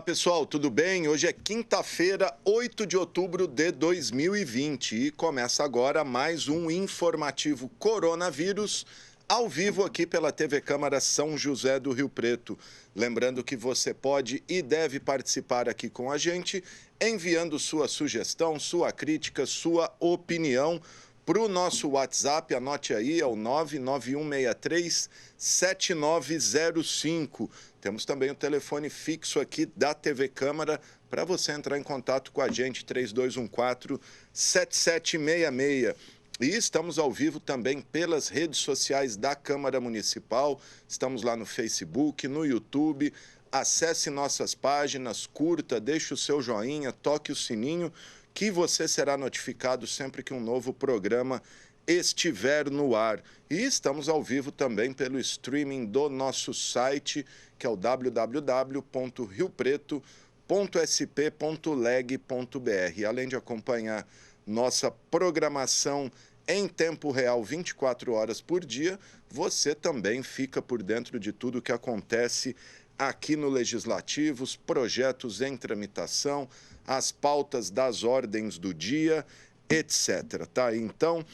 Olá pessoal, tudo bem? Hoje é quinta-feira, 8 de outubro de 2020 e começa agora mais um informativo coronavírus ao vivo aqui pela TV Câmara São José do Rio Preto. Lembrando que você pode e deve participar aqui com a gente, enviando sua sugestão, sua crítica, sua opinião para o nosso WhatsApp, anote aí, é o 99163-7905. Temos também o telefone fixo aqui da TV Câmara para você entrar em contato com a gente, 3214-7766. E estamos ao vivo também pelas redes sociais da Câmara Municipal. Estamos lá no Facebook, no YouTube. Acesse nossas páginas, curta, deixe o seu joinha, toque o sininho, que você será notificado sempre que um novo programa estiver no ar. E estamos ao vivo também pelo streaming do nosso site, que é o www.riopreto.sp.leg.br. Além de acompanhar nossa programação em tempo real, 24 horas por dia, você também fica por dentro de tudo que acontece aqui no Legislativo, os projetos em tramitação, as pautas das ordens do dia, etc. Tá? Então,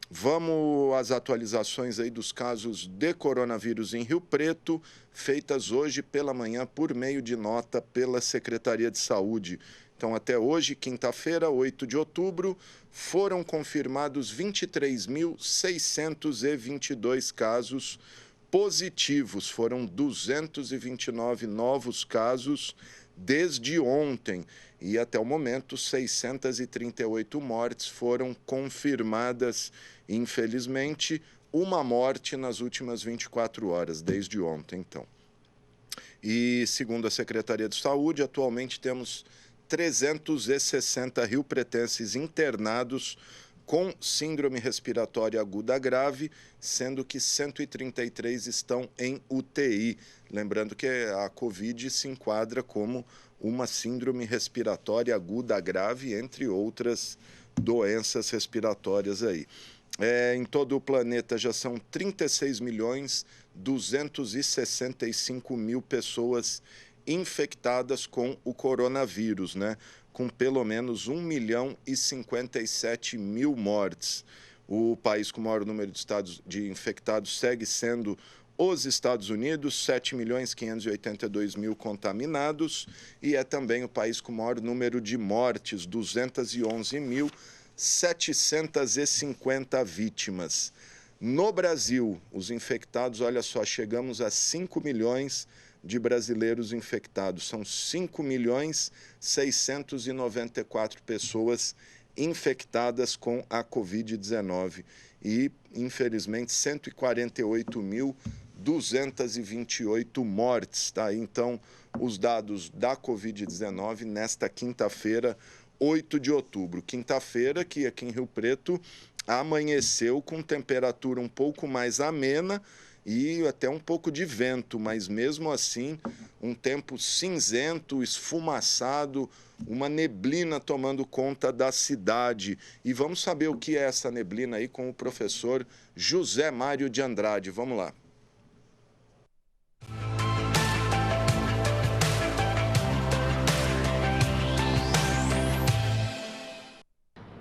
vamos às atualizações aí dos casos de coronavírus em Rio Preto, feitas hoje pela manhã por meio de nota pela Secretaria de Saúde. Então, até hoje, quinta-feira, 8 de outubro, foram confirmados 23.622 casos positivos. Foram 229 novos casos desde ontem. E até o momento, 638 mortes foram confirmadas. Infelizmente, uma morte nas últimas 24 horas, desde ontem, então. E, segundo a Secretaria de Saúde, atualmente temos 360 riopretenses internados com síndrome respiratória aguda grave, sendo que 133 estão em UTI. Lembrando que a Covid se enquadra como uma síndrome respiratória aguda grave, entre outras doenças respiratórias aí. Em todo o planeta já são 36.265.000 pessoas infectadas com o coronavírus, né? Com pelo menos 1.057.000 mortes. O país com o maior número de infectados segue sendo os Estados Unidos, 7.582.000 contaminados, e é também o país com o maior número de mortes, 211.750 vítimas. No Brasil, os infectados, olha só, chegamos a 5 milhões de brasileiros infectados. São 5.694.000 pessoas infectadas com a Covid-19 e, infelizmente, 148.228 mortes. Tá? Então, os dados da Covid-19 nesta quinta-feira, 8 de outubro. Quinta-feira que aqui em Rio Preto amanheceu com temperatura um pouco mais amena e até um pouco de vento, mas mesmo assim um tempo cinzento, esfumaçado, uma neblina tomando conta da cidade. E vamos saber o que é essa neblina aí com o professor José Mário de Andrade. Vamos lá.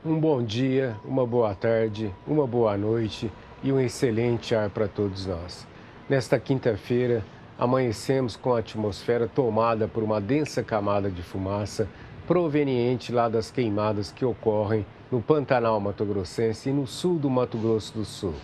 Um bom dia, uma boa tarde, uma boa noite e um excelente ar para todos nós. Nesta quinta-feira, amanhecemos com a atmosfera tomada por uma densa camada de fumaça proveniente lá das queimadas que ocorrem no Pantanal Mato-Grossense e no sul do Mato Grosso do Sul.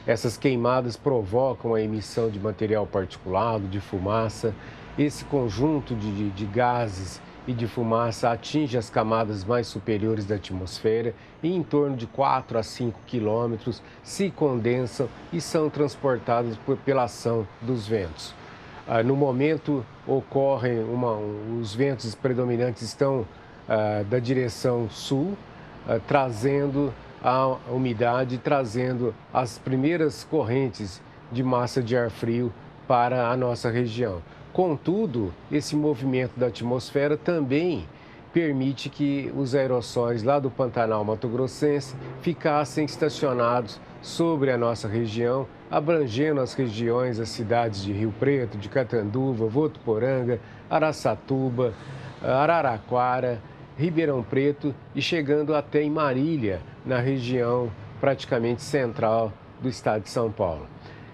Essas queimadas provocam a emissão de material particulado, de fumaça. Esse conjunto de gases e de fumaça atinge as camadas mais superiores da atmosfera e em torno de 4 a 5 quilômetros se condensam e são transportados pela ação dos ventos. No momento, os ventos predominantes estão da direção sul, trazendo a umidade, trazendo as primeiras correntes de massa de ar frio para a nossa região. Contudo, esse movimento da atmosfera também permite que os aerossóis lá do Pantanal Mato-Grossense ficassem estacionados sobre a nossa região, abrangendo as regiões, as cidades de Rio Preto, de Catanduva, Votuporanga, Araçatuba, Araraquara, Ribeirão Preto e chegando até em Marília, na região praticamente central do estado de São Paulo.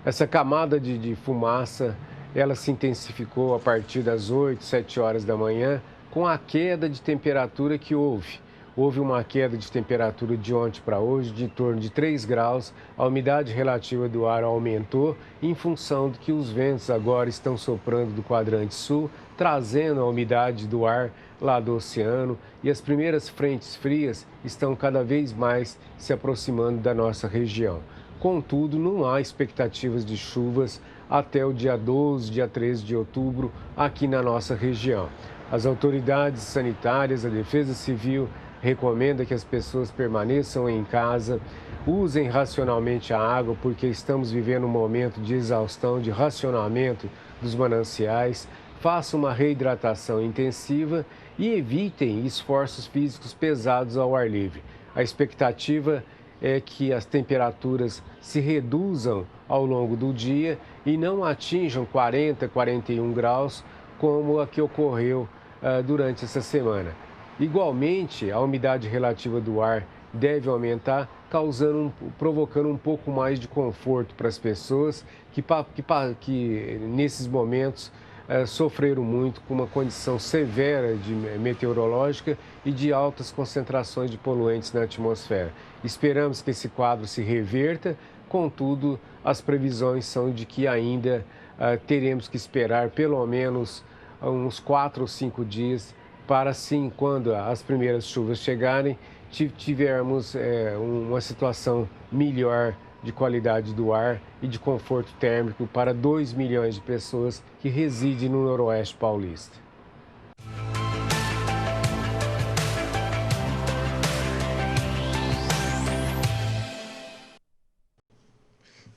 Essa camada de fumaça, ela se intensificou a partir das 8, 7 horas da manhã, com a queda de temperatura que houve. Houve uma queda de temperatura de ontem para hoje de em torno de 3 graus. A umidade relativa do ar aumentou em função de que os ventos agora estão soprando do quadrante sul, trazendo a umidade do ar lá do oceano, e as primeiras frentes frias estão cada vez mais se aproximando da nossa região. Contudo, não há expectativas de chuvas até o dia 12, dia 13 de outubro aqui na nossa região. As autoridades sanitárias, a Defesa Civil, recomenda que as pessoas permaneçam em casa, usem racionalmente a água, porque estamos vivendo um momento de exaustão, de racionamento dos mananciais, façam uma reidratação intensiva e evitem esforços físicos pesados ao ar livre. A expectativa é que as temperaturas se reduzam ao longo do dia e não atinjam 40, 41 graus, como a que ocorreu durante essa semana. Igualmente, a umidade relativa do ar deve aumentar, provocando um pouco mais de conforto para as pessoas que nesses momentos sofreram muito com uma condição severa de meteorológica e de altas concentrações de poluentes na atmosfera. Esperamos que esse quadro se reverta, contudo, as previsões são de que ainda teremos que esperar pelo menos uns 4 ou 5 dias para, sim, quando as primeiras chuvas chegarem, tivermos uma situação melhor de qualidade do ar e de conforto térmico para 2 milhões de pessoas que residem no Noroeste Paulista.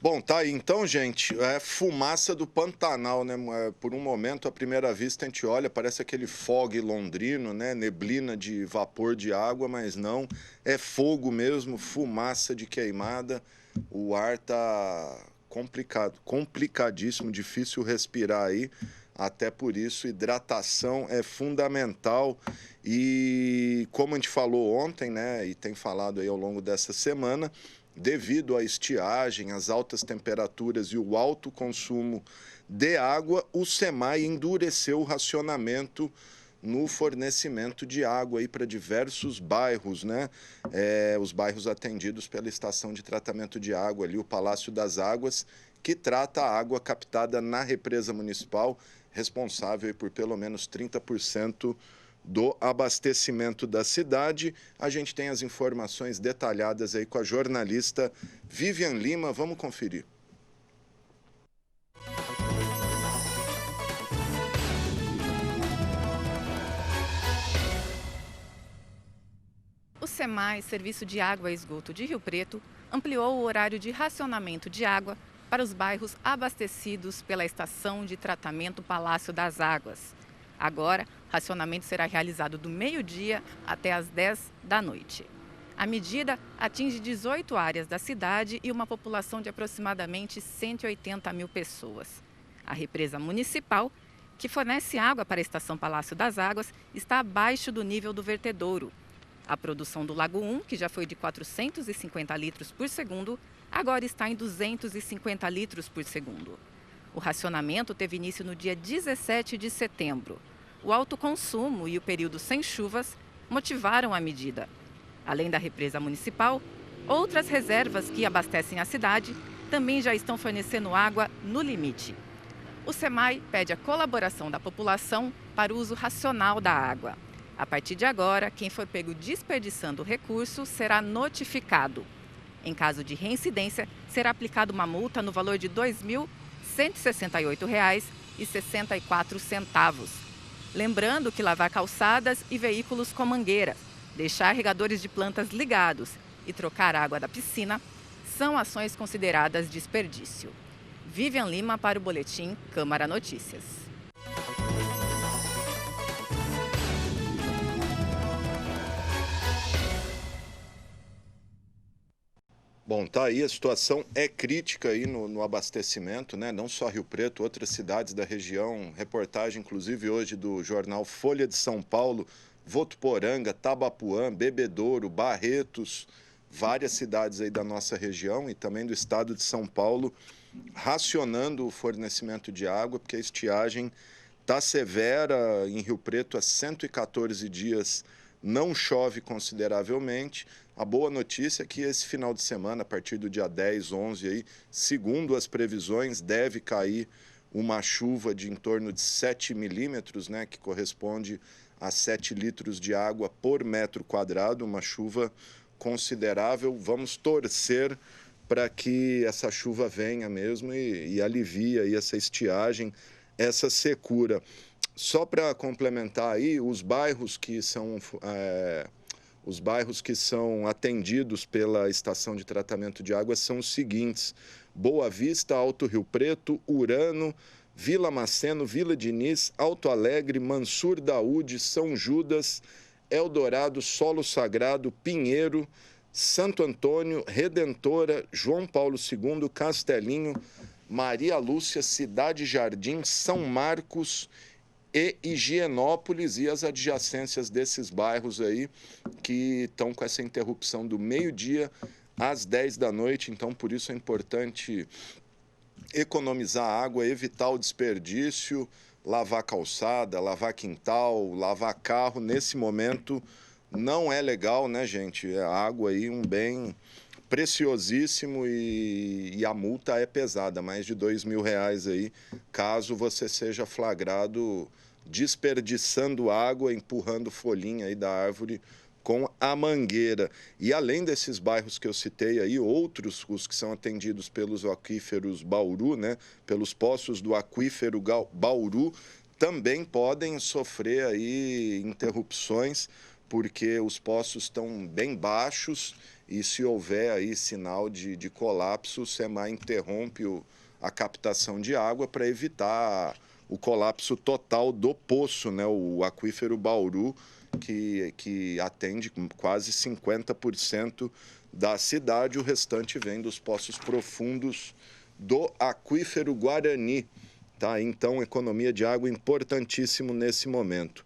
Bom, tá aí. Então, gente, é fumaça do Pantanal, né? Por um momento, à primeira vista, a gente olha, parece aquele fog londrino, né? Neblina de vapor de água, mas não. É fogo mesmo, fumaça de queimada. O ar tá complicado, complicadíssimo, difícil respirar aí. Até por isso, hidratação é fundamental. E como a gente falou ontem, né? E tem falado aí ao longo dessa semana, devido à estiagem, às altas temperaturas e o alto consumo de água, o SEMAI endureceu o racionamento no fornecimento de água aí para diversos bairros, né? Os bairros atendidos pela estação de tratamento de água ali, o Palácio das Águas, que trata a água captada na represa municipal, responsável por pelo menos 30% do abastecimento da cidade. A gente tem as informações detalhadas aí com a jornalista Vivian Lima. Vamos conferir. O SEMAI, Serviço de Água e Esgoto de Rio Preto, ampliou o horário de racionamento de água para os bairros abastecidos pela estação de tratamento Palácio das Águas. Agora, o racionamento será realizado do meio-dia até às 10 da noite. A medida atinge 18 áreas da cidade e uma população de aproximadamente 180 mil pessoas. A represa municipal, que fornece água para a estação Palácio das Águas, está abaixo do nível do vertedouro. A produção do Lago 1, que já foi de 450 litros por segundo, agora está em 250 litros por segundo. O racionamento teve início no dia 17 de setembro. O alto consumo e o período sem chuvas motivaram a medida. Além da represa municipal, outras reservas que abastecem a cidade também já estão fornecendo água no limite. O SEMAI pede a colaboração da população para o uso racional da água. A partir de agora, quem for pego desperdiçando o recurso será notificado. Em caso de reincidência, será aplicada uma multa no valor de R$ 2.168,64. Lembrando que lavar calçadas e veículos com mangueira, deixar regadores de plantas ligados e trocar água da piscina são ações consideradas desperdício. Vivian Lima para o Boletim Câmara Notícias. Bom, tá aí, a situação é crítica aí no abastecimento, né? Não só Rio Preto, outras cidades da região. Reportagem, inclusive, hoje do jornal Folha de São Paulo, Votuporanga, Tabapuã, Bebedouro, Barretos, várias cidades aí da nossa região e também do estado de São Paulo, racionando o fornecimento de água, porque a estiagem está severa em Rio Preto há 114 dias, não chove consideravelmente. A boa notícia é que esse final de semana, a partir do dia 10, 11, aí, segundo as previsões, deve cair uma chuva de em torno de 7 milímetros, né, que corresponde a 7 litros de água por metro quadrado, uma chuva considerável. Vamos torcer para que essa chuva venha mesmo e alivie aí essa estiagem, essa secura. Só para complementar aí, os bairros que são atendidos pela estação de tratamento de água são os seguintes: Boa Vista, Alto Rio Preto, Urano, Vila Maceno, Vila Diniz, Alto Alegre, Mansur Daúde, São Judas, Eldorado, Solo Sagrado, Pinheiro, Santo Antônio, Redentora, João Paulo II, Castelinho, Maria Lúcia, Cidade Jardim, São Marcos e Higienópolis e as adjacências desses bairros aí que estão com essa interrupção do meio-dia às 10 da noite. Então, por isso é importante economizar água, evitar o desperdício, lavar calçada, lavar quintal, lavar carro. Nesse momento não é legal, né, gente? A água aí um bem preciosíssimo e a multa é pesada, mais de R$2.000 aí, caso você seja flagrado desperdiçando água, empurrando folhinha aí da árvore com a mangueira. E além desses bairros que eu citei aí, outros, os que são atendidos pelos aquíferos Bauru, né, pelos poços do aquífero Bauru, também podem sofrer aí interrupções, porque os poços estão bem baixos e se houver aí sinal de colapso, o SEMAI interrompe a captação de água para evitar o colapso total do poço, né? O aquífero Bauru, que atende quase 50% da cidade, o restante vem dos poços profundos do aquífero Guarani. Tá? Então, economia de água importantíssimo nesse momento.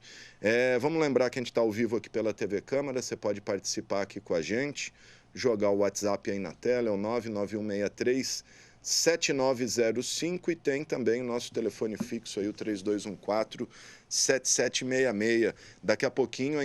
Vamos lembrar que a gente está ao vivo aqui pela TV Câmara, você pode participar aqui com a gente, jogar o WhatsApp aí na tela, é o 99163-7905 e tem também o nosso telefone fixo aí, o 3214-7766. Daqui a pouquinho a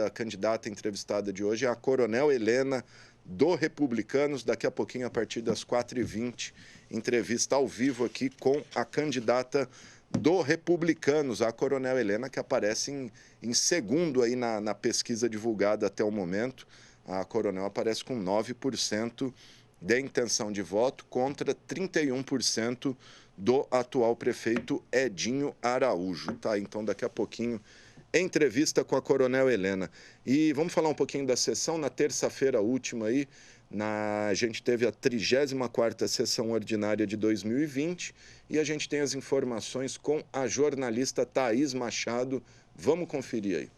candidata entrevistada de hoje é a Coronel Helena, do Republicanos. Daqui a pouquinho, a partir das 4h20, entrevista ao vivo aqui com a candidata do Republicanos, a Coronel Helena, que aparece em segundo aí na pesquisa divulgada até o momento. A Coronel aparece com 9% de intenção de voto contra 31% do atual prefeito Edinho Araújo. Tá? Então, daqui a pouquinho, entrevista com a Coronel Helena. E vamos falar um pouquinho da sessão. Na terça-feira última aí, a gente teve a 34ª sessão ordinária de 2020 e a gente tem as informações com a jornalista Thaís Machado. Vamos conferir aí.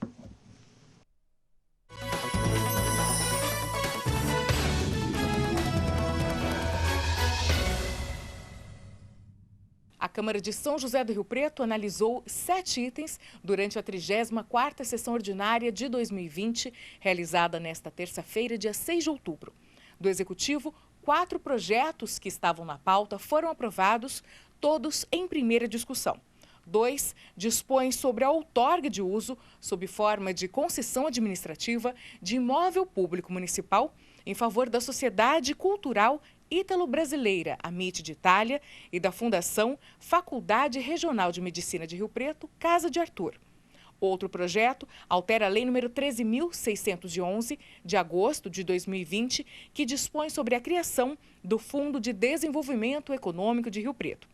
A Câmara de São José do Rio Preto analisou 7 itens durante a 34ª sessão ordinária de 2020, realizada nesta terça-feira, dia 6 de outubro. Do Executivo, 4 projetos que estavam na pauta foram aprovados, todos em primeira discussão. 2 dispõem sobre a outorga de uso, sob forma de concessão administrativa, de imóvel público municipal em favor da Sociedade Cultural Ítalo-Brasileira, Amit de Itália, e da Fundação Faculdade Regional de Medicina de Rio Preto, Casa de Arthur. Outro projeto altera a Lei nº 13.611, de agosto de 2020, que dispõe sobre a criação do Fundo de Desenvolvimento Econômico de Rio Preto.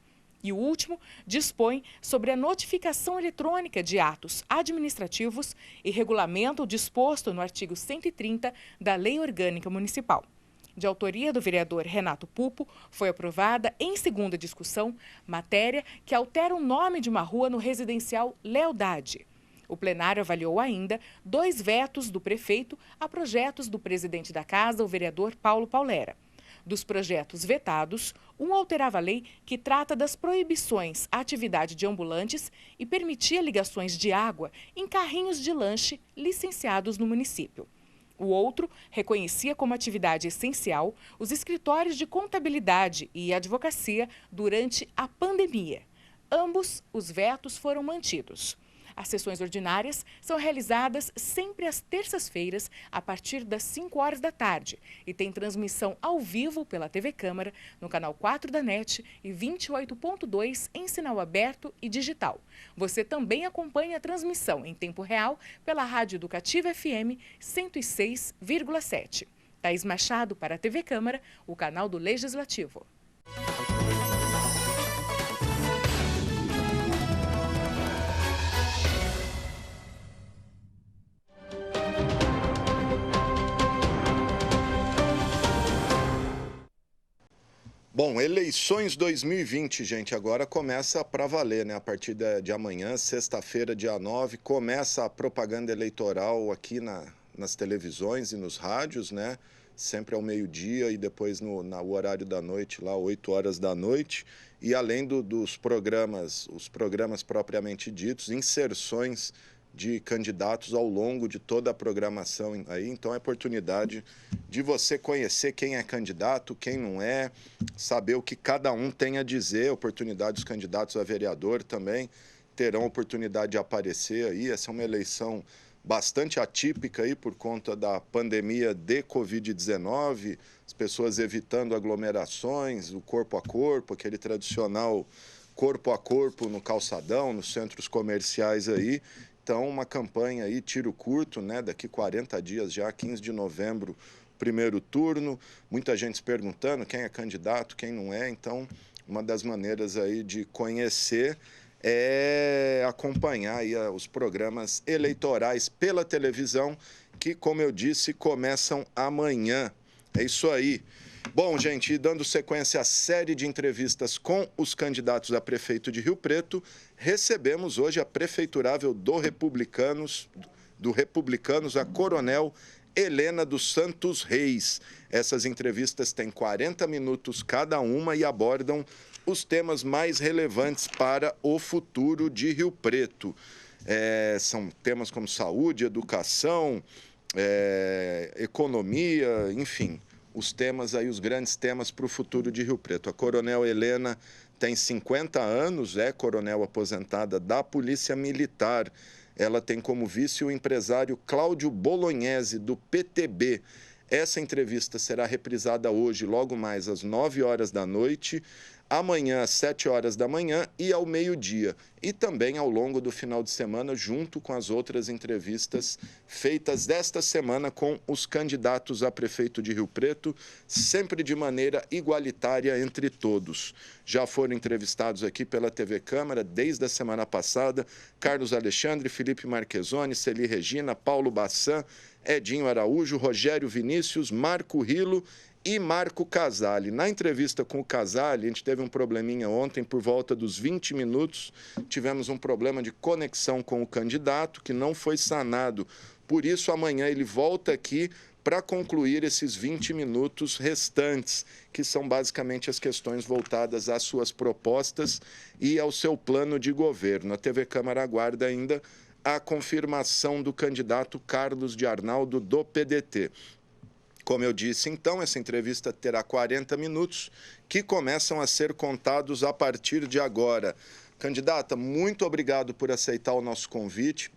E o último dispõe sobre a notificação eletrônica de atos administrativos e regulamenta o disposto no artigo 130 da Lei Orgânica Municipal. De autoria do vereador Renato Pupo, foi aprovada em segunda discussão matéria que altera o nome de uma rua no residencial Lealdade. O plenário avaliou ainda 2 vetos do prefeito a projetos do presidente da Casa, o vereador Paulo Paulera. Dos projetos vetados, um alterava a lei que trata das proibições à atividade de ambulantes e permitia ligações de água em carrinhos de lanche licenciados no município. O outro reconhecia como atividade essencial os escritórios de contabilidade e advocacia durante a pandemia. Ambos os vetos foram mantidos. As sessões ordinárias são realizadas sempre às terças-feiras, a partir das 5 horas da tarde, e tem transmissão ao vivo pela TV Câmara, no canal 4 da NET e 28.2 em sinal aberto e digital. Você também acompanha a transmissão em tempo real pela Rádio Educativa FM 106,7. Thaís Machado para a TV Câmara, o canal do Legislativo. Bom, eleições 2020, gente, agora começa para valer, né? A partir de amanhã, sexta-feira, dia 9, começa a propaganda eleitoral aqui nas televisões e nos rádios, né? Sempre ao meio-dia e depois no horário da noite, lá 8 horas da noite. E além dos programas, os programas propriamente ditos, inserções de candidatos ao longo de toda a programação aí. Então, é oportunidade de você conhecer quem é candidato, quem não é, saber o que cada um tem a dizer. Oportunidade dos candidatos a vereador também terão oportunidade de aparecer aí. Essa é uma eleição bastante atípica aí por conta da pandemia de Covid-19, as pessoas evitando aglomerações, o corpo a corpo, aquele tradicional corpo a corpo no calçadão, nos centros comerciais aí. Então, uma campanha aí, tiro curto, né? Daqui 40 dias já, 15 de novembro, primeiro turno. Muita gente se perguntando quem é candidato, quem não é. Então, uma das maneiras aí de conhecer é acompanhar aí os programas eleitorais pela televisão, que, como eu disse, começam amanhã. É isso aí. Bom, gente, e dando sequência à série de entrevistas com os candidatos a prefeito de Rio Preto, recebemos hoje a prefeiturável do Republicanos, a Coronel Helena dos Santos Reis. Essas entrevistas têm 40 minutos cada uma e abordam os temas mais relevantes para o futuro de Rio Preto. São temas como saúde, educação, economia, enfim, os temas aí, os grandes temas para o futuro de Rio Preto. A Coronel Helena tem 50 anos, é coronel aposentada da Polícia Militar. Ela tem como vice o empresário Cláudio Bolognese, do PTB. Essa entrevista será reprisada hoje, logo mais às 9 horas da noite, amanhã às 7 horas da manhã e ao meio-dia. E também ao longo do final de semana, junto com as outras entrevistas feitas desta semana com os candidatos a prefeito de Rio Preto, sempre de maneira igualitária entre todos. Já foram entrevistados aqui pela TV Câmara desde a semana passada Carlos Alexandre, Felipe Marchesoni, Celi Regina, Paulo Bassan, Edinho Araújo, Rogério Vinícius, Marco Rilo e Marco Casale. Na entrevista com o Casale, a gente teve um probleminha ontem, por volta dos 20 minutos, tivemos um problema de conexão com o candidato, que não foi sanado. Por isso, amanhã ele volta aqui para concluir esses 20 minutos restantes, que são basicamente as questões voltadas às suas propostas e ao seu plano de governo. A TV Câmara aguarda ainda a confirmação do candidato Carlos de Arnaldo, do PDT. Como eu disse, então, essa entrevista terá 40 minutos, que começam a ser contados a partir de agora. Candidata, muito obrigado por aceitar o nosso convite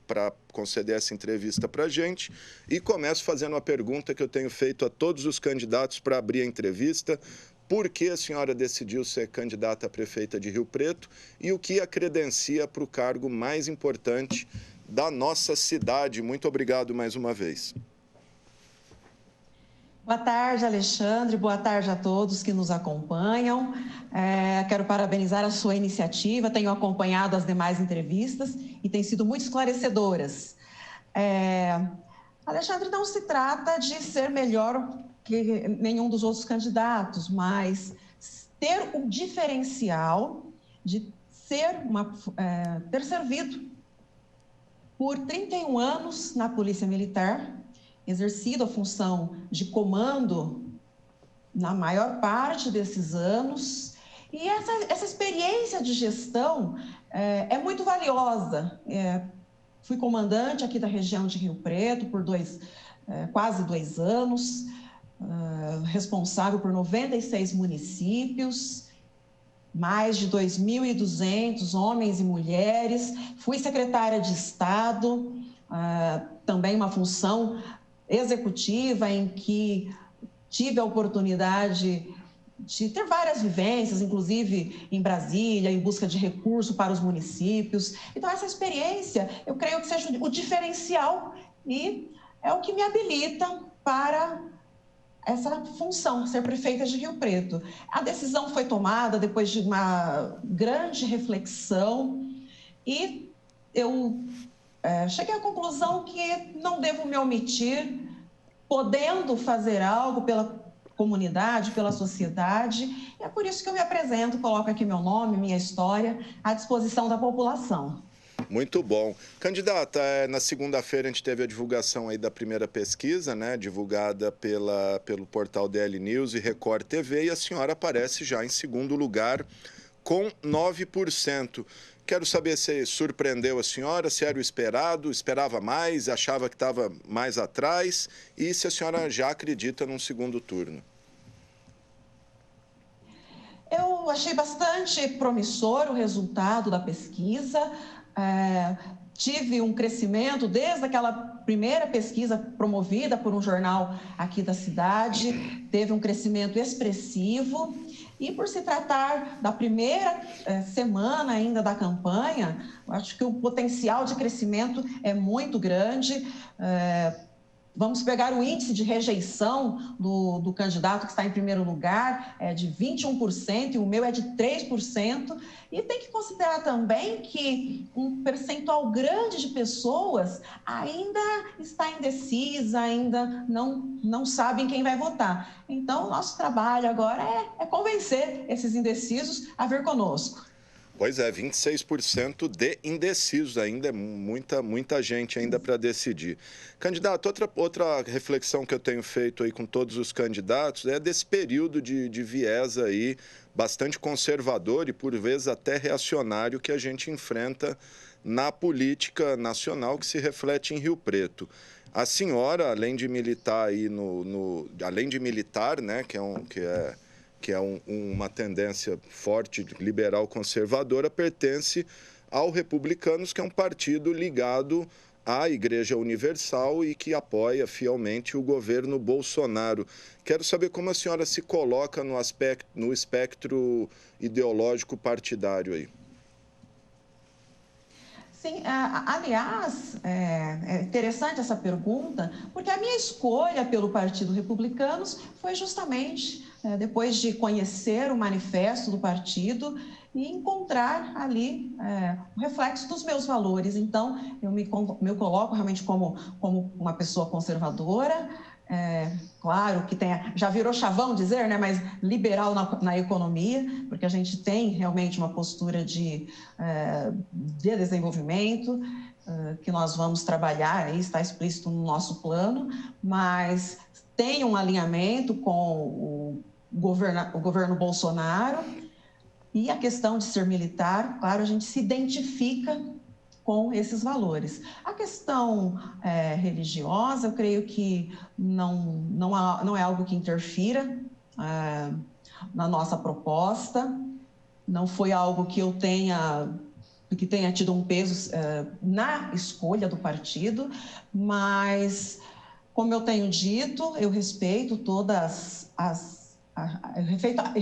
para conceder essa entrevista para a gente. E começo fazendo uma pergunta que eu tenho feito a todos os candidatos para abrir a entrevista. Por que a senhora decidiu ser candidata a prefeita de Rio Preto e o que a credencia para o cargo mais importante da nossa cidade? Muito obrigado mais uma vez. Boa tarde, Alexandre. Boa tarde a todos que nos acompanham. Quero parabenizar a sua iniciativa. Tenho acompanhado as demais entrevistas e têm sido muito esclarecedoras. Alexandre, não se trata de ser melhor que nenhum dos outros candidatos, mas ter um diferencial de ter servido por 31 anos na Polícia Militar, exercido a função de comando na maior parte desses anos. E essa experiência de gestão é muito valiosa. Fui comandante aqui da região de Rio Preto por quase 2 anos, responsável por 96 municípios, mais de 2.200 homens e mulheres. Fui secretária de Estado, também uma função executiva em que tive a oportunidade de ter várias vivências, inclusive em Brasília, em busca de recurso para os municípios. Então, essa experiência, eu creio que seja o diferencial e é o que me habilita para essa função, ser prefeita de Rio Preto. A decisão foi tomada depois de uma grande reflexão e eu cheguei à conclusão que não devo me omitir, podendo fazer algo pela comunidade, pela sociedade. E é por isso que eu me apresento, coloco aqui meu nome, minha história, à disposição da população. Muito bom. Candidata, na segunda-feira a gente teve a divulgação aí da primeira pesquisa, né, divulgada pelo portal DL News e Record TV, e a senhora aparece já em segundo lugar com 9%. Quero saber se surpreendeu a senhora, se era o esperado, esperava mais, achava que estava mais atrás, e se a senhora já acredita num segundo turno. Eu achei bastante promissor o resultado da pesquisa. Tive um crescimento desde aquela primeira pesquisa promovida por um jornal aqui da cidade, teve um crescimento expressivo. E por se tratar da primeira semana ainda da campanha, acho que o potencial de crescimento é muito grande. Vamos pegar o índice de rejeição do candidato que está em primeiro lugar, é de 21%, e o meu é de 3%. E tem que considerar também que um percentual grande de pessoas ainda está indecisa, ainda não sabem quem vai votar. Então, o nosso trabalho agora é convencer esses indecisos a vir conosco. Pois é, 26% de indecisos ainda, é muita gente ainda para decidir. Candidato, outra reflexão que eu tenho feito aí com todos os candidatos é desse período de viés aí bastante conservador e por vezes até reacionário que a gente enfrenta na política nacional que se reflete em Rio Preto. A senhora, além de militar aí além de militar, né, que é uma tendência forte liberal conservadora, pertence ao Republicanos, que é um partido ligado à Igreja Universal e que apoia fielmente o governo Bolsonaro. Quero saber como a senhora se coloca no espectro ideológico partidário aí. Sim, aliás, é interessante essa pergunta, porque a minha escolha pelo Partido Republicanos foi justamente depois de conhecer o manifesto do partido e encontrar ali o reflexo dos meus valores. Então, eu me coloco realmente como uma pessoa conservadora, claro que já virou chavão dizer, né, mas liberal na economia, porque a gente tem realmente uma postura de desenvolvimento, que nós vamos trabalhar, aí está explícito no nosso plano, mas tem um alinhamento com o governo Bolsonaro e a questão de ser militar, claro, a gente se identifica com esses valores. A questão religiosa, eu creio que não é algo que interfira na nossa proposta, não foi algo que que tenha tido um peso na escolha do partido, mas, como eu tenho dito, eu respeito todas eu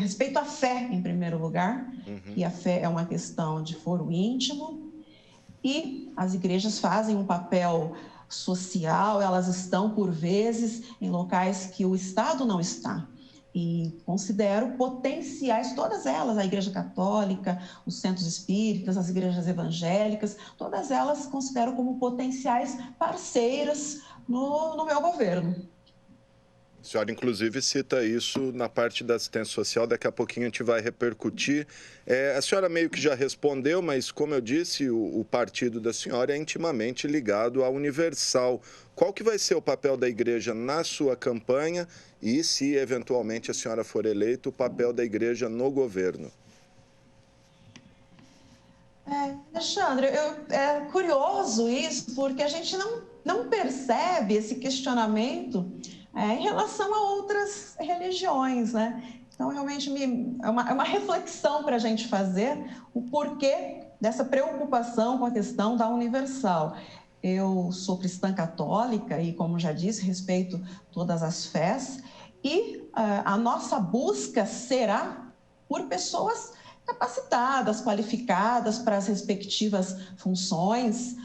respeito a fé em primeiro lugar, e a fé é uma questão de foro íntimo, e as igrejas fazem um papel social, elas estão, por vezes, em locais que o Estado não está. E considero potenciais, todas elas, a Igreja Católica, os centros espíritas, as igrejas evangélicas, todas elas considero como potenciais parceiras no meu governo. A senhora, inclusive, cita isso na parte da assistência social, daqui a pouquinho a gente vai repercutir. A senhora meio que já respondeu, mas, como eu disse, o partido da senhora é intimamente ligado à Universal. Qual que vai ser o papel da igreja na sua campanha e, se eventualmente a senhora for eleita, o papel da igreja no governo? Alexandre, é curioso isso, porque a gente não percebe esse questionamento em relação a outras religiões, né? Então, realmente, é uma reflexão para a gente fazer o porquê dessa preocupação com a questão da Universal. Eu sou cristã católica e, como já disse, respeito todas as fés, e a nossa busca será por pessoas capacitadas, qualificadas para as respectivas funções.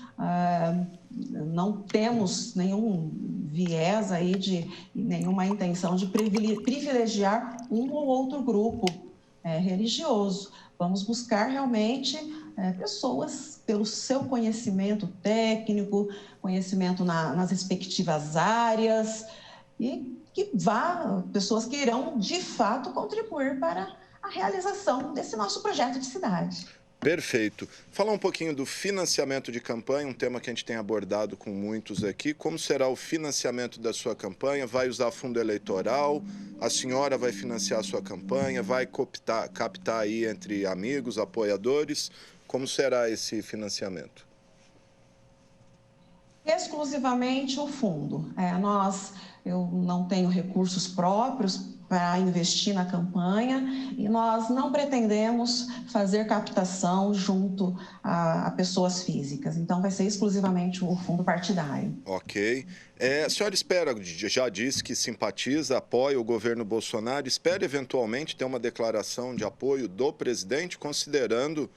Não temos nenhum viés aí de nenhuma intenção de privilegiar um ou outro grupo religioso. Vamos buscar realmente pessoas pelo seu conhecimento técnico, conhecimento nas respectivas áreas, e pessoas que irão de fato contribuir para a realização desse nosso projeto de cidade. Perfeito. Falar um pouquinho do financiamento de campanha, um tema que a gente tem abordado com muitos aqui. Como será o financiamento da sua campanha? Vai usar fundo eleitoral? A senhora vai financiar a sua campanha? Vai captar aí entre amigos, apoiadores? Como será esse financiamento? Exclusivamente o fundo. Eu não tenho recursos próprios para investir na campanha e nós não pretendemos fazer captação junto a pessoas físicas. Então, vai ser exclusivamente o fundo partidário. Ok. A senhora espera, já disse que simpatiza, apoia o governo Bolsonaro, espera eventualmente ter uma declaração de apoio do presidente, considerando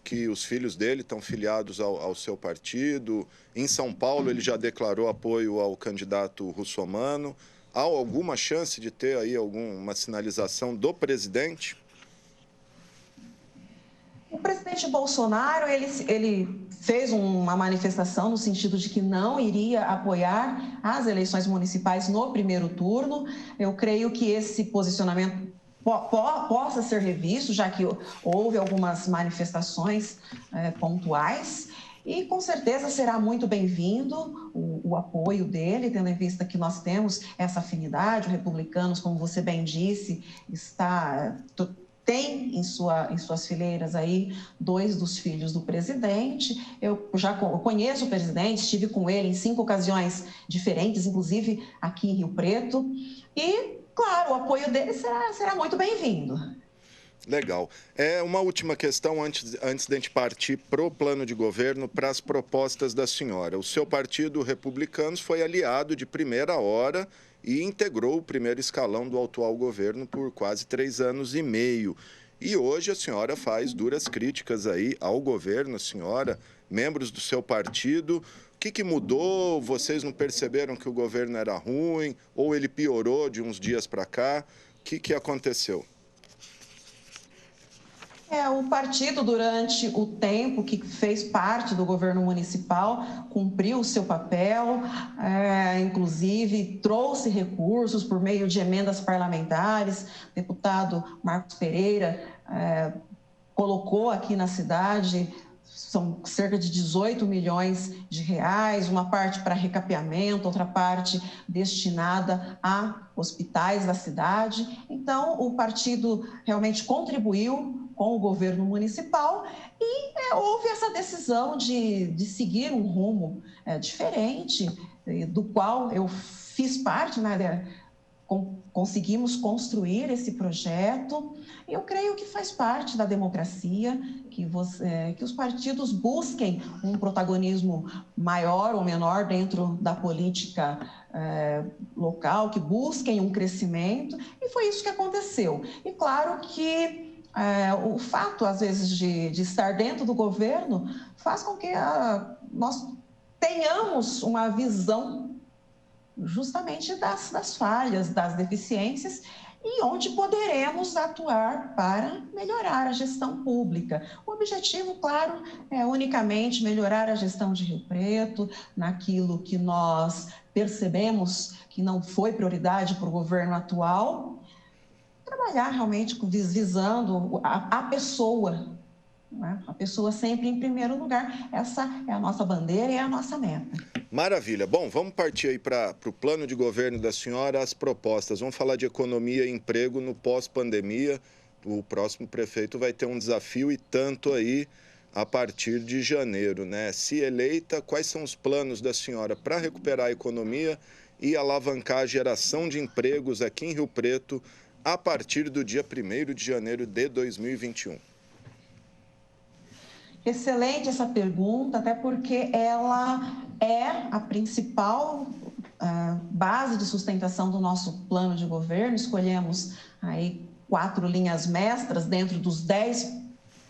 que os filhos dele estão filiados ao seu partido. Em São Paulo, ele já declarou apoio ao candidato Russomano. Há alguma chance de ter aí alguma sinalização do presidente? O presidente Bolsonaro, ele fez uma manifestação no sentido de que não iria apoiar as eleições municipais no primeiro turno. Eu creio que esse posicionamento possa ser revisto, já que houve algumas manifestações pontuais, e com certeza será muito bem-vindo o apoio dele, tendo em vista que nós temos essa afinidade. O Republicanos, como você bem disse, tem em suas fileiras aí 2 dos filhos do presidente. Eu já conheço o presidente, estive com ele em 5 ocasiões diferentes, inclusive aqui em Rio Preto, e claro, o apoio dele será muito bem-vindo. Legal. Uma última questão antes de a gente partir para o plano de governo, para as propostas da senhora. O seu partido, Republicanos, foi aliado de primeira hora e integrou o primeiro escalão do atual governo por quase 3 anos e meio. E hoje a senhora faz duras críticas aí ao governo, a senhora, membros do seu partido. O que mudou? Vocês não perceberam que o governo era ruim? Ou ele piorou de uns dias para cá? O que aconteceu? O partido, durante o tempo que fez parte do governo municipal, cumpriu o seu papel, inclusive trouxe recursos por meio de emendas parlamentares. O deputado Marcos Pereira colocou aqui na cidade, são cerca de 18 milhões de reais, uma parte para recapeamento, outra parte destinada a hospitais da cidade. Então, o partido realmente contribuiu com o governo municipal e houve essa decisão de seguir um rumo diferente, do qual eu fiz parte, né? Conseguimos construir esse projeto. Eu creio que faz parte da democracia que os partidos busquem um protagonismo maior ou menor dentro da política local, que busquem um crescimento, e foi isso que aconteceu. E claro que o fato, às vezes, de estar dentro do governo faz com que nós tenhamos uma visão justamente das falhas, das deficiências, e onde poderemos atuar para melhorar a gestão pública. O objetivo, claro, é unicamente melhorar a gestão de Rio Preto, naquilo que nós percebemos que não foi prioridade para o governo atual, trabalhar realmente visando a pessoa, né? A pessoa sempre em primeiro lugar. Essa é a nossa bandeira e é a nossa meta. Maravilha. Bom, vamos partir aí para o plano de governo da senhora, as propostas. Vamos falar de economia e emprego no pós-pandemia. O próximo prefeito vai ter um desafio e tanto aí a partir de janeiro, né? Se eleita, quais são os planos da senhora para recuperar a economia e alavancar a geração de empregos aqui em Rio Preto a partir do dia 1º de janeiro de 2021? Excelente essa pergunta, até porque ela é a principal base de sustentação do nosso plano de governo. Escolhemos aí 4 linhas mestras dentro dos 10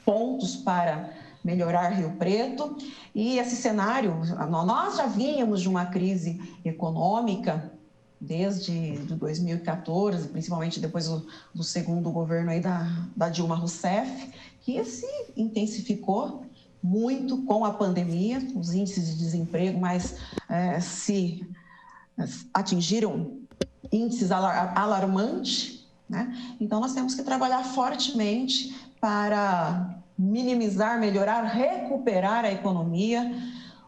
pontos para melhorar Rio Preto. E esse cenário, nós já vínhamos de uma crise econômica desde 2014, principalmente depois do segundo governo aí da Dilma Rousseff, que se intensificou muito com a pandemia, os índices de desemprego se atingiram índices alarmantes, né? Então, nós temos que trabalhar fortemente para minimizar, melhorar, recuperar a economia,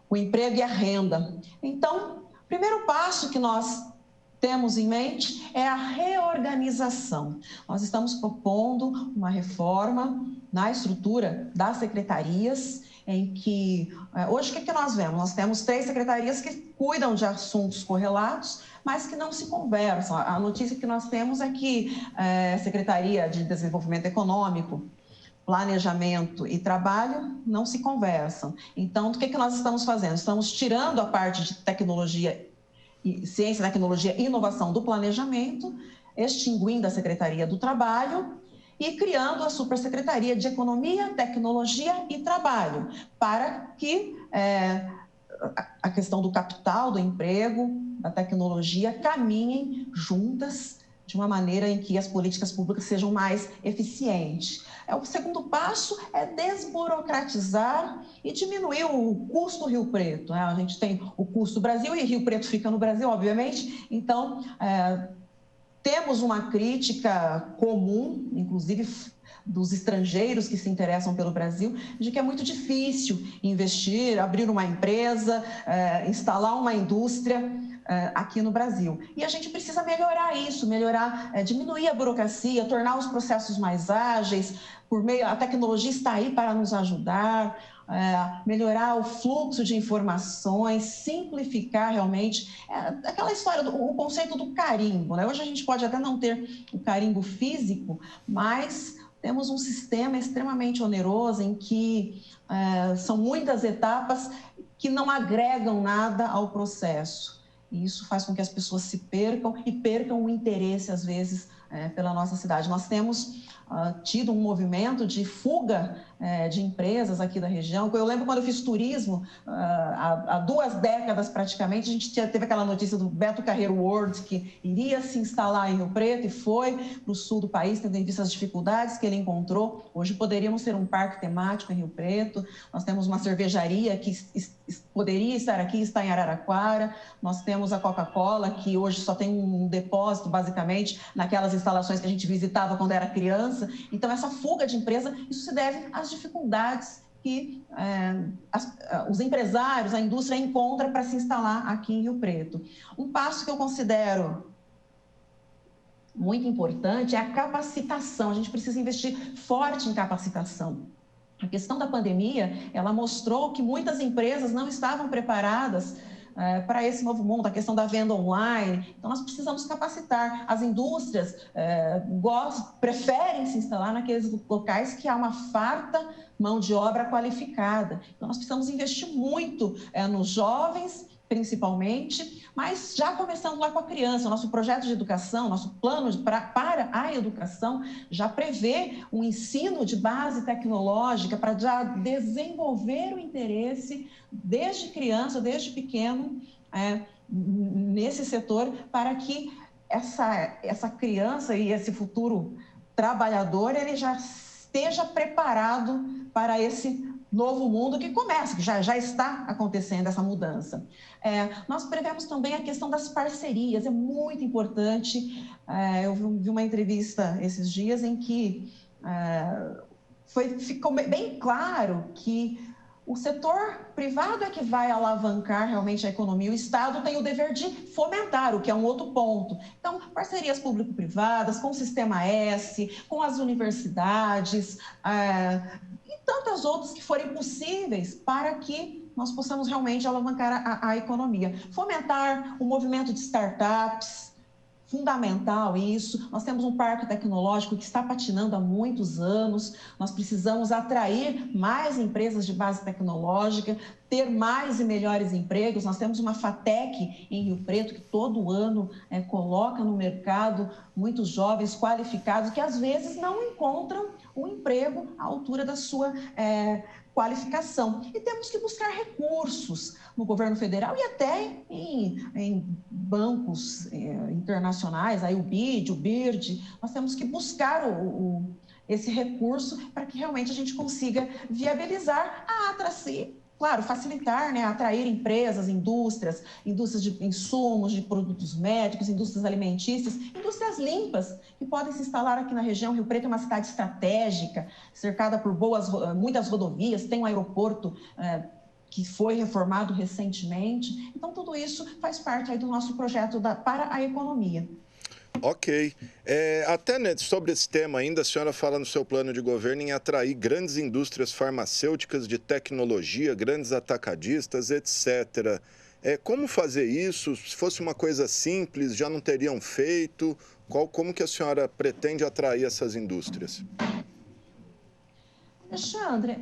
o emprego e a renda. Então, o primeiro passo que nós temos em mente é a reorganização. Nós estamos propondo uma reforma na estrutura das secretarias, em que, hoje, o que nós vemos? Nós temos 3 secretarias que cuidam de assuntos correlatos, mas que não se conversam. A notícia que nós temos é que a Secretaria de Desenvolvimento Econômico, Planejamento e Trabalho não se conversam. Então, o que nós estamos fazendo? Estamos tirando a parte de tecnologia, ciência, tecnologia e inovação do planejamento, extinguindo a Secretaria do Trabalho e criando a Supersecretaria de Economia, Tecnologia e Trabalho, para que a questão do capital, do emprego, da tecnologia caminhem juntas de uma maneira em que as políticas públicas sejam mais eficientes. O segundo passo é desburocratizar e diminuir o custo Rio Preto, né? A gente tem o custo Brasil e Rio Preto fica no Brasil, obviamente. Então, temos uma crítica comum, inclusive dos estrangeiros que se interessam pelo Brasil, de que é muito difícil investir, abrir uma empresa, instalar uma indústria aqui no Brasil. E a gente precisa melhorar isso, diminuir a burocracia, tornar os processos mais ágeis, a tecnologia está aí para nos ajudar, melhorar o fluxo de informações, simplificar realmente aquela história, o conceito do carimbo, né? Hoje a gente pode até não ter o carimbo físico, mas temos um sistema extremamente oneroso em que são muitas etapas que não agregam nada ao processo. E isso faz com que as pessoas se percam e percam o interesse, às vezes, pela nossa cidade. Nós temos tido um movimento de fuga de empresas aqui da região. Eu lembro quando eu fiz turismo, há 2 décadas praticamente, a gente teve aquela notícia do Beto Carreiro World, que iria se instalar em Rio Preto e foi para o sul do país, tendo em vista as dificuldades que ele encontrou. Hoje poderíamos ter um parque temático em Rio Preto, nós temos uma cervejaria que poderia estar aqui, está em Araraquara, nós temos a Coca-Cola, que hoje só tem um depósito, basicamente, naquelas instalações que a gente visitava quando era criança. Então, essa fuga de empresa, isso se deve às dificuldades que os empresários, a indústria encontra para se instalar aqui em Rio Preto. Um passo que eu considero muito importante é a capacitação. A gente precisa investir forte em capacitação. A questão da pandemia, ela mostrou que muitas empresas não estavam preparadas para esse novo mundo, a questão da venda online. Então, nós precisamos capacitar. As indústrias preferem se instalar naqueles locais que há uma farta mão de obra qualificada. Então, nós precisamos investir muito nos jovens, principalmente, mas já começando lá com a criança. O nosso projeto de educação, nosso plano para a educação já prevê um ensino de base tecnológica para já desenvolver o interesse desde criança, desde pequeno, nesse setor, para que essa criança e esse futuro trabalhador, ele já esteja preparado para esse novo mundo que começa, que já está acontecendo essa mudança. Nós prevemos também a questão das parcerias, é muito importante. Eu vi uma entrevista esses dias em que ficou bem claro que o setor privado é que vai alavancar realmente a economia, o Estado tem o dever de fomentar, o que é um outro ponto. Então, parcerias público-privadas, com o Sistema S, com as universidades, e tantas outras que forem possíveis para que nós possamos realmente alavancar a economia. Fomentar o movimento de startups, fundamental isso. Nós temos um parque tecnológico que está patinando há muitos anos, nós precisamos atrair mais empresas de base tecnológica, ter mais e melhores empregos. Nós temos uma FATEC em Rio Preto que todo ano coloca no mercado muitos jovens qualificados que às vezes não encontram um emprego à altura da sua qualificação. E temos que buscar recursos no governo federal e até em bancos internacionais, aí o BID, o BIRD. Nós temos que buscar esse recurso para que realmente a gente consiga viabilizar a atração. Claro, facilitar, atrair empresas, indústrias de insumos, de produtos médicos, indústrias alimentícias, indústrias limpas, que podem se instalar aqui na região. Rio Preto é uma cidade estratégica, cercada por muitas rodovias, tem um aeroporto que foi reformado recentemente. Então, tudo isso faz parte aí do nosso projeto para a economia. Ok. Até sobre esse tema ainda, a senhora fala no seu plano de governo em atrair grandes indústrias farmacêuticas de tecnologia, grandes atacadistas, etc. Como fazer isso? Se fosse uma coisa simples, já não teriam feito? Como que a senhora pretende atrair essas indústrias? Alexandre,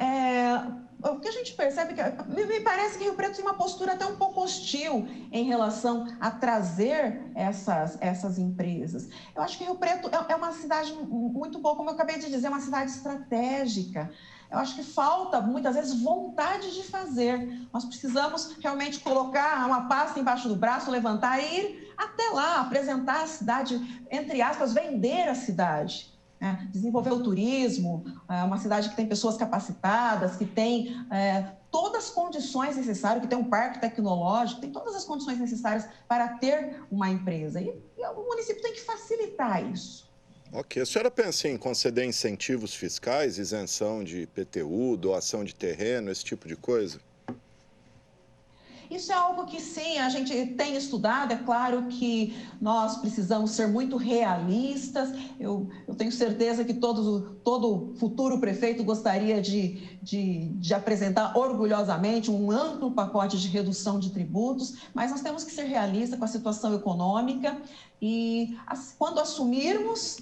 o que a gente percebe que me parece que Rio Preto tem uma postura até um pouco hostil em relação a trazer essas empresas. Eu acho que Rio Preto é uma cidade muito boa, como eu acabei de dizer, é uma cidade estratégica. Eu acho que falta, muitas vezes, vontade de fazer. Nós precisamos realmente colocar uma pasta embaixo do braço, levantar e ir até lá, apresentar a cidade, entre aspas, vender a cidade. Desenvolver o turismo, uma cidade que tem pessoas capacitadas, que tem todas as condições necessárias, que tem um parque tecnológico, tem todas as condições necessárias para ter uma empresa. E o município tem que facilitar isso. Ok. A senhora pensa em conceder incentivos fiscais, isenção de IPTU, doação de terreno, esse tipo de coisa? Isso é algo que, sim, a gente tem estudado. É claro que nós precisamos ser muito realistas. Eu tenho certeza que todo futuro prefeito gostaria de apresentar orgulhosamente um amplo pacote de redução de tributos, mas nós temos que ser realistas com a situação econômica e, quando assumirmos,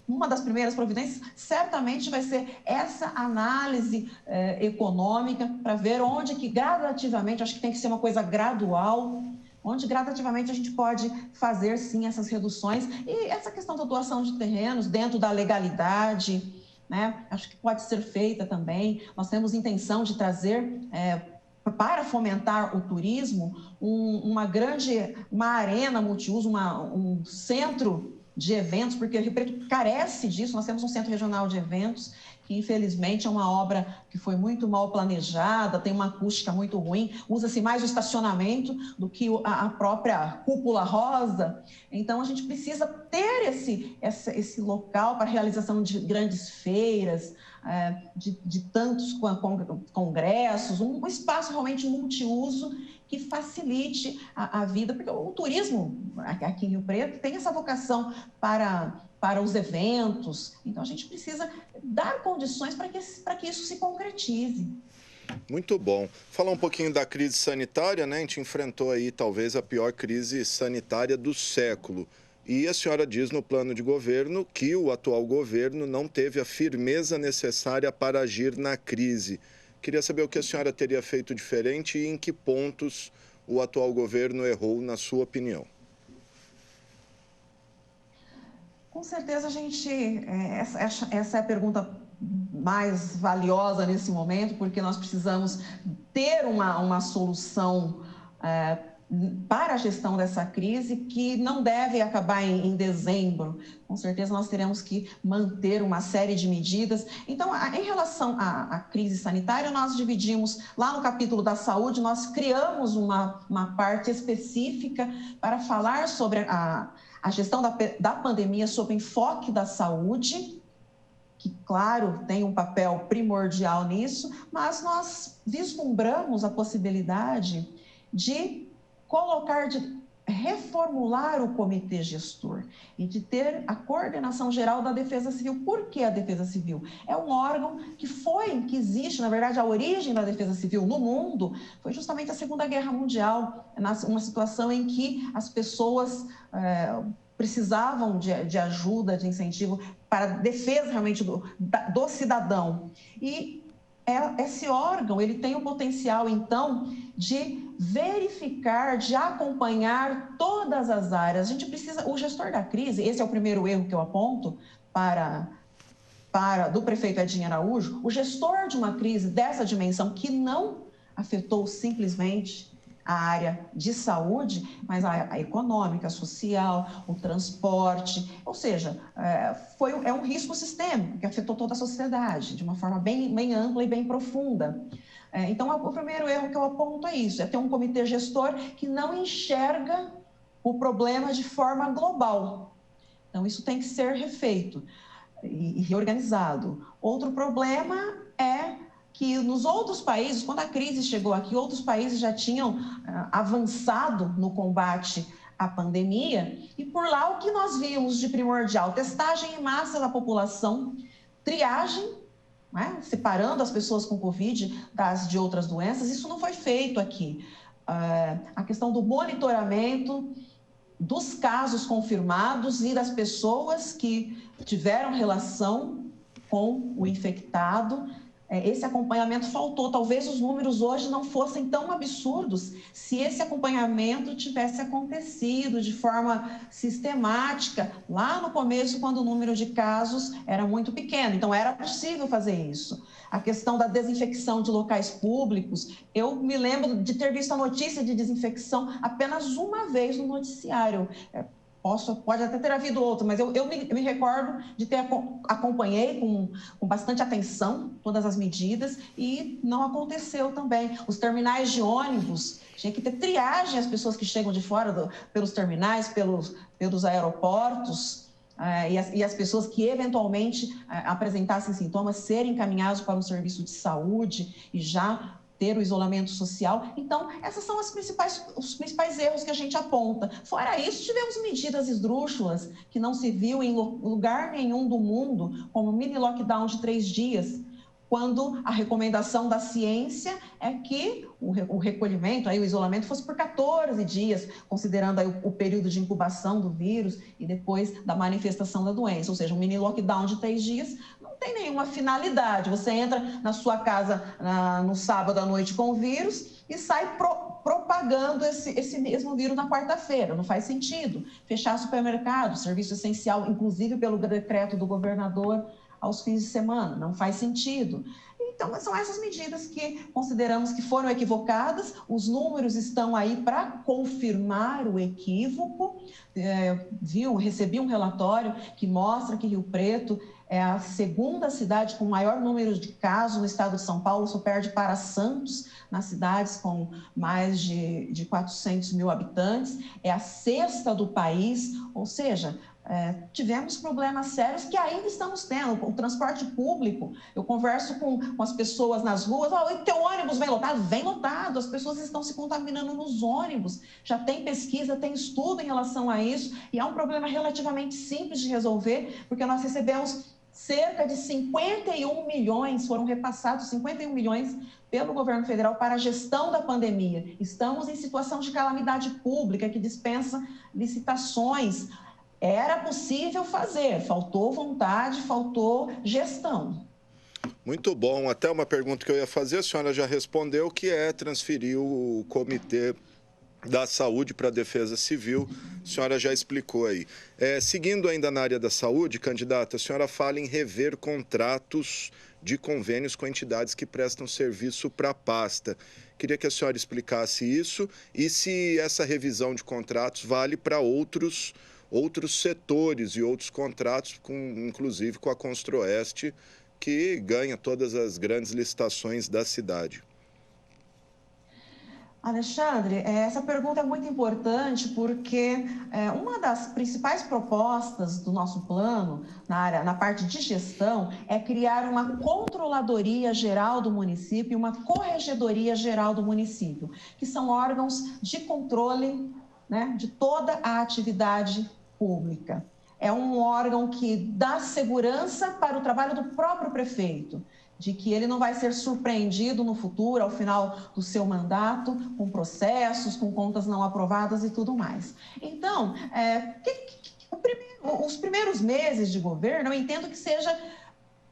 uma das primeiras providências certamente vai ser essa análise econômica para ver onde que gradativamente, acho que tem que ser uma coisa gradual, onde gradativamente a gente pode fazer sim essas reduções e essa questão da doação de terrenos dentro da legalidade, acho que pode ser feita também. Nós temos intenção de trazer para fomentar o turismo uma arena multiuso, um centro de eventos, porque Rio Preto carece disso. Nós temos um centro regional de eventos que, infelizmente, é uma obra que foi muito mal planejada, tem uma acústica muito ruim, usa-se mais o estacionamento do que a própria cúpula rosa. Então, a gente precisa ter esse local para a realização de grandes feiras, de tantos congressos, um espaço realmente multiuso que facilite a vida, porque o turismo aqui em Rio Preto tem essa vocação para os eventos. Então, a gente precisa dar condições para que isso se concretize. Muito bom. Falar um pouquinho da crise sanitária, A gente enfrentou aí talvez a pior crise sanitária do século. E a senhora diz no plano de governo que o atual governo não teve a firmeza necessária para agir na crise. Queria saber o que a senhora teria feito diferente e em que pontos o atual governo errou, na sua opinião. Com certeza, essa é a pergunta mais valiosa nesse momento, porque nós precisamos ter uma solução para a gestão dessa crise, que não deve acabar em dezembro. Com certeza nós teremos que manter uma série de medidas. Então, em relação à crise sanitária, nós dividimos, lá no capítulo da saúde, nós criamos uma parte específica para falar sobre a gestão da pandemia, sob enfoque da saúde, que, claro, tem um papel primordial nisso, mas nós vislumbramos a possibilidade de reformular o comitê gestor e de ter a coordenação geral da Defesa Civil. Por que a Defesa Civil? É um órgão que existe, na verdade, a origem da Defesa Civil no mundo foi justamente a Segunda Guerra Mundial, uma situação em que as pessoas precisavam de ajuda, de incentivo para a defesa realmente do cidadão. E esse órgão, ele tem o potencial, então, de verificar, de acompanhar todas as áreas. A gente precisa, o gestor da crise, esse é o primeiro erro que eu aponto do prefeito Edinho Araújo, o gestor de uma crise dessa dimensão, que não afetou simplesmente a área de saúde, mas a econômica, a social, o transporte, ou seja, é um risco sistêmico que afetou toda a sociedade de uma forma bem ampla e bem profunda. Então, o primeiro erro que eu aponto é isso, é ter um comitê gestor que não enxerga o problema de forma global. Então, isso tem que ser refeito e reorganizado. Outro problema é que nos outros países, quando a crise chegou aqui, outros países já tinham avançado no combate à pandemia, e por lá o que nós vimos de primordial? Testagem em massa da população, triagem, né? Separando as pessoas com Covid de outras doenças, isso não foi feito aqui. A questão do monitoramento dos casos confirmados e das pessoas que tiveram relação com o infectado, esse acompanhamento faltou. Talvez os números hoje não fossem tão absurdos se esse acompanhamento tivesse acontecido de forma sistemática lá no começo, quando o número de casos era muito pequeno. Então, era possível fazer isso. A questão da desinfecção de locais públicos, eu me lembro de ter visto a notícia de desinfecção apenas uma vez no noticiário. Pode até ter havido outro, mas eu me recordo de acompanhei com bastante atenção todas as medidas e não aconteceu também. Os terminais de ônibus, tinha que ter triagem as pessoas que chegam de fora pelos terminais, pelos aeroportos, e as pessoas que eventualmente apresentassem sintomas serem encaminhados para um serviço de saúde e já ter o isolamento social. Então, esses são os principais erros que a gente aponta. Fora isso, tivemos medidas esdrúxulas que não se viu em lugar nenhum do mundo, como o mini lockdown de 3 dias, quando a recomendação da ciência é que o recolhimento, o isolamento fosse por 14 dias, considerando o período de incubação do vírus e depois da manifestação da doença. Ou seja, um mini lockdown de 3 dias não tem nenhuma finalidade. Você entra na sua casa no sábado à noite com o vírus e sai propagando esse mesmo vírus na quarta-feira. Não faz sentido. Fechar supermercado, serviço essencial, inclusive pelo decreto do governador, aos fins de semana, não faz sentido. Então, são essas medidas que consideramos que foram equivocadas, os números estão aí para confirmar o equívoco. Recebi um relatório que mostra que Rio Preto é a segunda cidade com maior número de casos no estado de São Paulo, só perde para Santos, nas cidades com mais de 400 mil habitantes, é a sexta do país, ou seja, tivemos problemas sérios que ainda estamos tendo. O transporte público, eu converso com as pessoas nas ruas, teu ônibus vem lotado? Vem lotado, as pessoas estão se contaminando nos ônibus, já tem pesquisa, tem estudo em relação a isso, e é um problema relativamente simples de resolver, porque nós recebemos cerca de 51 milhões, foram repassados 51 milhões pelo governo federal para a gestão da pandemia. Estamos em situação de calamidade pública que dispensa licitações. Era possível fazer, faltou vontade, faltou gestão. Muito bom. Até uma pergunta que eu ia fazer, a senhora já respondeu, que é transferir o comitê da saúde para a defesa civil. A senhora já explicou aí. Seguindo ainda na área da saúde, candidata, a senhora fala em rever contratos de convênios com entidades que prestam serviço para a pasta. Queria que a senhora explicasse isso e se essa revisão de contratos vale para outros setores e outros contratos, inclusive com a Construoeste, que ganha todas as grandes licitações da cidade. Alexandre, essa pergunta é muito importante porque uma das principais propostas do nosso plano na parte de gestão é criar uma controladoria geral do município e uma corregedoria geral do município, que são órgãos de controle, né, de toda a atividade pública. É um órgão que dá segurança para o trabalho do próprio prefeito, de que ele não vai ser surpreendido no futuro, ao final do seu mandato, com processos, com contas não aprovadas e tudo mais. Então, os primeiros meses de governo, eu entendo que seja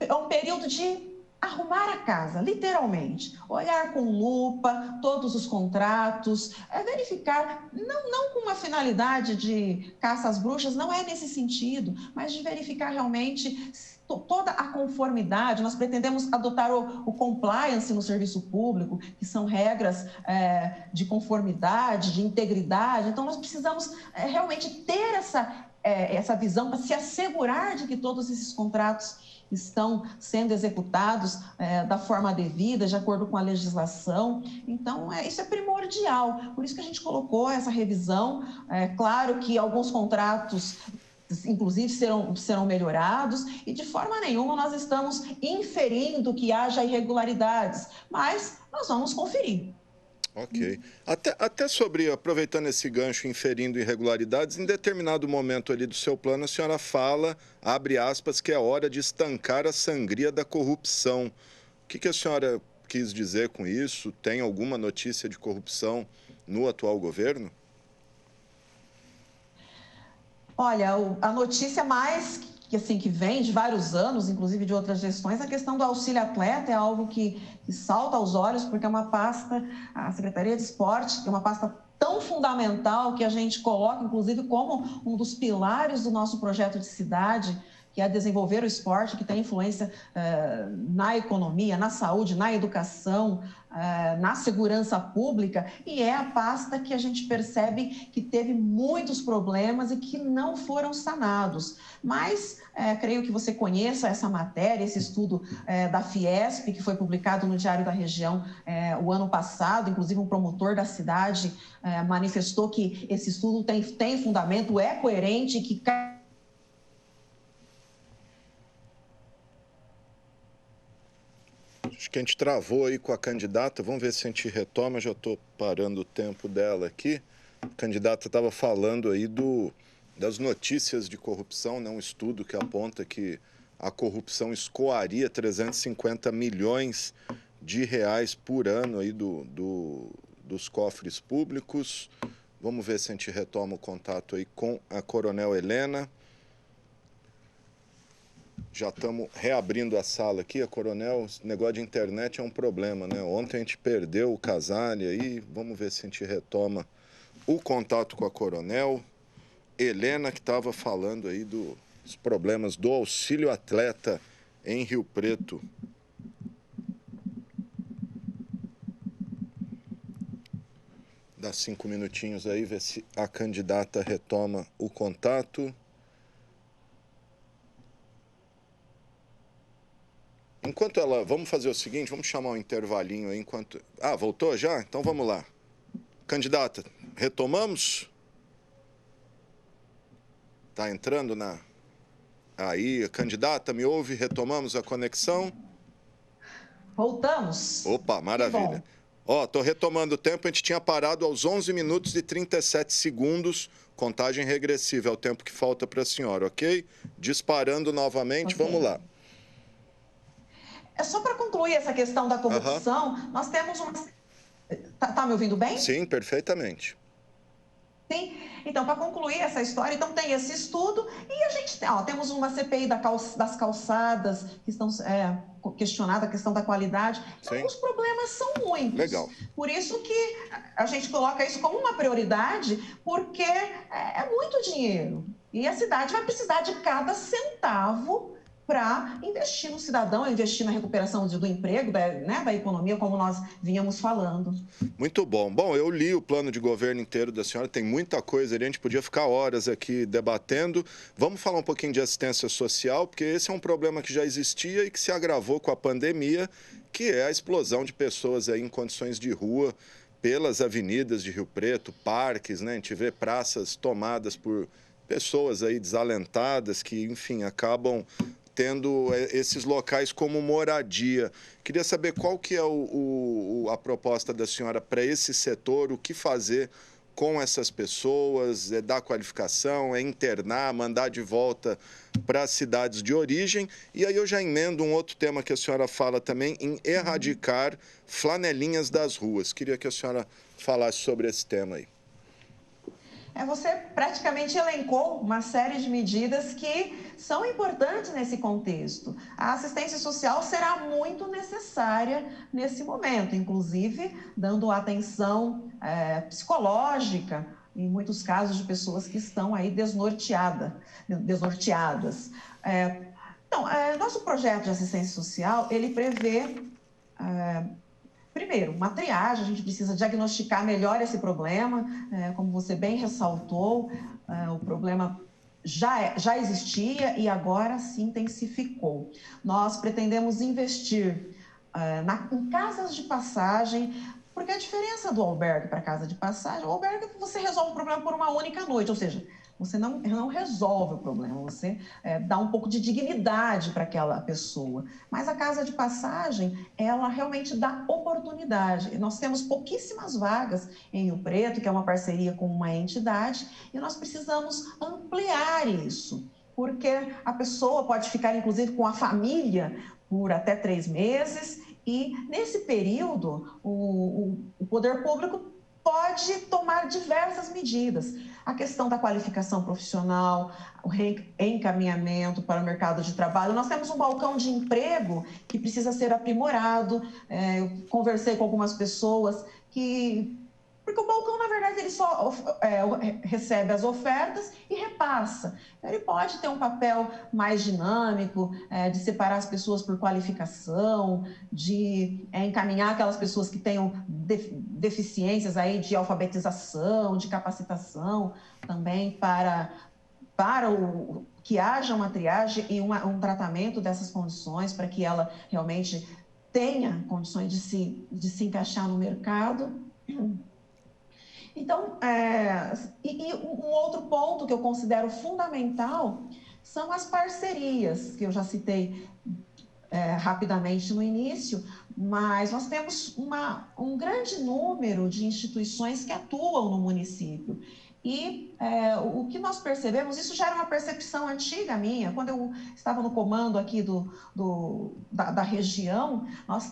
um período de arrumar a casa, literalmente. Olhar com lupa todos os contratos, verificar, não com uma finalidade de caça às bruxas, não é nesse sentido, mas de verificar realmente toda a conformidade. Nós pretendemos adotar o compliance no serviço público, que são regras de conformidade, de integridade. Então, nós precisamos realmente ter essa visão para se assegurar de que todos esses contratos estão sendo executados da forma devida, de acordo com a legislação. Então, isso é primordial. Por isso que a gente colocou essa revisão. Claro que alguns contratos, inclusive, serão melhorados e, de forma nenhuma, nós estamos inferindo que haja irregularidades, mas nós vamos conferir. Ok. Até sobre, aproveitando esse gancho, inferindo irregularidades, em determinado momento ali do seu plano, a senhora fala, abre aspas, que é hora de estancar a sangria da corrupção. O que a senhora quis dizer com isso? Tem alguma notícia de corrupção no atual governo? Olha, a notícia mais que vem de vários anos, inclusive de outras gestões, a questão do auxílio atleta é algo que salta aos olhos, porque é uma pasta, a Secretaria de Esporte, é uma pasta tão fundamental que a gente coloca, inclusive, como um dos pilares do nosso projeto de cidade, que é desenvolver o esporte, que tem influência na economia, na saúde, na educação, na segurança pública, e é a pasta que a gente percebe que teve muitos problemas e que não foram sanados. Mas creio que você conheça essa matéria, esse estudo da Fiesp, que foi publicado no Diário da Região o ano passado. Inclusive, um promotor da cidade manifestou que esse estudo tem fundamento, é coerente, que acho que a gente travou aí com a candidata, vamos ver se a gente retoma, já estou parando o tempo dela aqui. A candidata estava falando aí das notícias de corrupção, né? Um estudo que aponta que a corrupção escoaria 350 milhões de reais por ano aí dos cofres públicos. Vamos ver se a gente retoma o contato aí com a Coronel Helena. Já estamos reabrindo a sala aqui, a Coronel. Esse negócio de internet é um problema, né? Ontem a gente perdeu o Casale aí, vamos ver se a gente retoma o contato com a Coronel Helena, que estava falando aí dos problemas do auxílio atleta em Rio Preto. Dá 5 minutinhos aí, ver se a candidata retoma o contato. Enquanto ela... Vamos fazer o seguinte, vamos chamar um intervalinho aí enquanto... Ah, voltou já? Então vamos lá. Candidata, retomamos? Tá entrando na... Aí, candidata, me ouve? Retomamos a conexão? Voltamos. Opa, maravilha. Ó, tô retomando o tempo, a gente tinha parado aos 11 minutos e 37 segundos, contagem regressiva, é o tempo que falta para a senhora, ok? Disparando novamente, okay. Vamos lá. É só para concluir essa questão da corrupção, nós temos uma... Tá me ouvindo bem? Sim, perfeitamente. Então, para concluir essa história, então tem esse estudo e a gente temos uma CPI das calçadas que estão questionada a questão da qualidade. Então, os problemas são muitos. Legal. Por isso que a gente coloca isso como uma prioridade, porque é muito dinheiro. E a cidade vai precisar de cada centavo para investir no cidadão, investir na recuperação do emprego, da economia, como nós vínhamos falando. Muito bom. Bom, eu li o plano de governo inteiro da senhora, tem muita coisa ali, a gente podia ficar horas aqui debatendo. Vamos falar um pouquinho de assistência social, porque esse é um problema que já existia e que se agravou com a pandemia, que é a explosão de pessoas aí em condições de rua pelas avenidas de Rio Preto, parques, né? A gente vê praças tomadas por pessoas aí desalentadas que, enfim, acabam tendo esses locais como moradia. Queria saber qual que é a proposta da senhora para esse setor, o que fazer com essas pessoas, é dar qualificação, é internar, mandar de volta para as cidades de origem. E aí eu já emendo um outro tema que a senhora fala também, em erradicar flanelinhas das ruas. Queria que a senhora falasse sobre esse tema aí. Você praticamente elencou uma série de medidas que são importantes nesse contexto. A assistência social será muito necessária nesse momento, inclusive dando atenção psicológica, em muitos casos de pessoas que estão aí desnorteadas. Então, nosso projeto de assistência social, ele prevê... Primeiro, uma triagem, a gente precisa diagnosticar melhor esse problema, como você bem ressaltou, o problema já existia e agora se intensificou. Nós pretendemos investir em casas de passagem, porque a diferença do albergue para casa de passagem, o albergue você resolve o problema por uma única noite, ou seja, você não resolve o problema, você dá um pouco de dignidade para aquela pessoa. Mas a casa de passagem, ela realmente dá oportunidade. Nós temos pouquíssimas vagas em Rio Preto, que é uma parceria com uma entidade, e nós precisamos ampliar isso, porque a pessoa pode ficar, inclusive, com a família por até 3 meses, e nesse período, o poder público pode tomar diversas medidas. A questão da qualificação profissional, o reencaminhamento para o mercado de trabalho. Nós temos um balcão de emprego que precisa ser aprimorado. Eu conversei com algumas pessoas que... Porque o balcão, na verdade, ele só recebe as ofertas e repassa. Ele pode ter um papel mais dinâmico, de separar as pessoas por qualificação, de encaminhar aquelas pessoas que tenham deficiências aí de alfabetização, de capacitação, também para que haja uma triagem e um tratamento dessas condições, para que ela realmente tenha condições de se encaixar no mercado. Então, um outro ponto que eu considero fundamental são as parcerias, que eu já citei rapidamente no início, mas nós temos um grande número de instituições que atuam no município. E o que nós percebemos, isso já era uma percepção antiga minha, quando eu estava no comando aqui da região, nós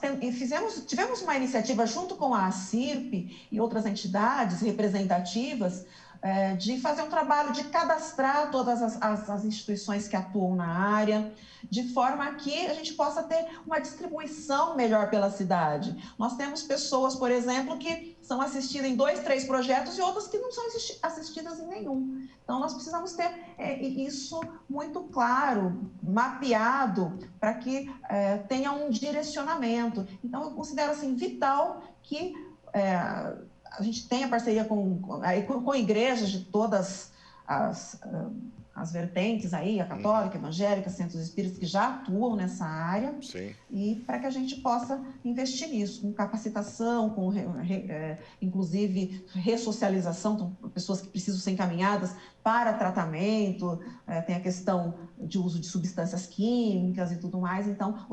tivemos uma iniciativa junto com a ACIRP e outras entidades representativas, de fazer um trabalho de cadastrar todas as instituições que atuam na área, de forma que a gente possa ter uma distribuição melhor pela cidade. Nós temos pessoas, por exemplo, que são assistidas em 2, 3 projetos e outras que não são assistidas em nenhum. Então, nós precisamos ter isso muito claro, mapeado, para que tenha um direcionamento. Então, eu considero assim, vital que a gente tenha parceria com igrejas de todas as vertentes aí, a católica, a evangélica, centros espíritas que já atuam nessa área. Sim. E para que a gente possa investir nisso, com capacitação, com inclusive ressocialização, então, pessoas que precisam ser encaminhadas para tratamento, tem a questão de uso de substâncias químicas e tudo mais. Então,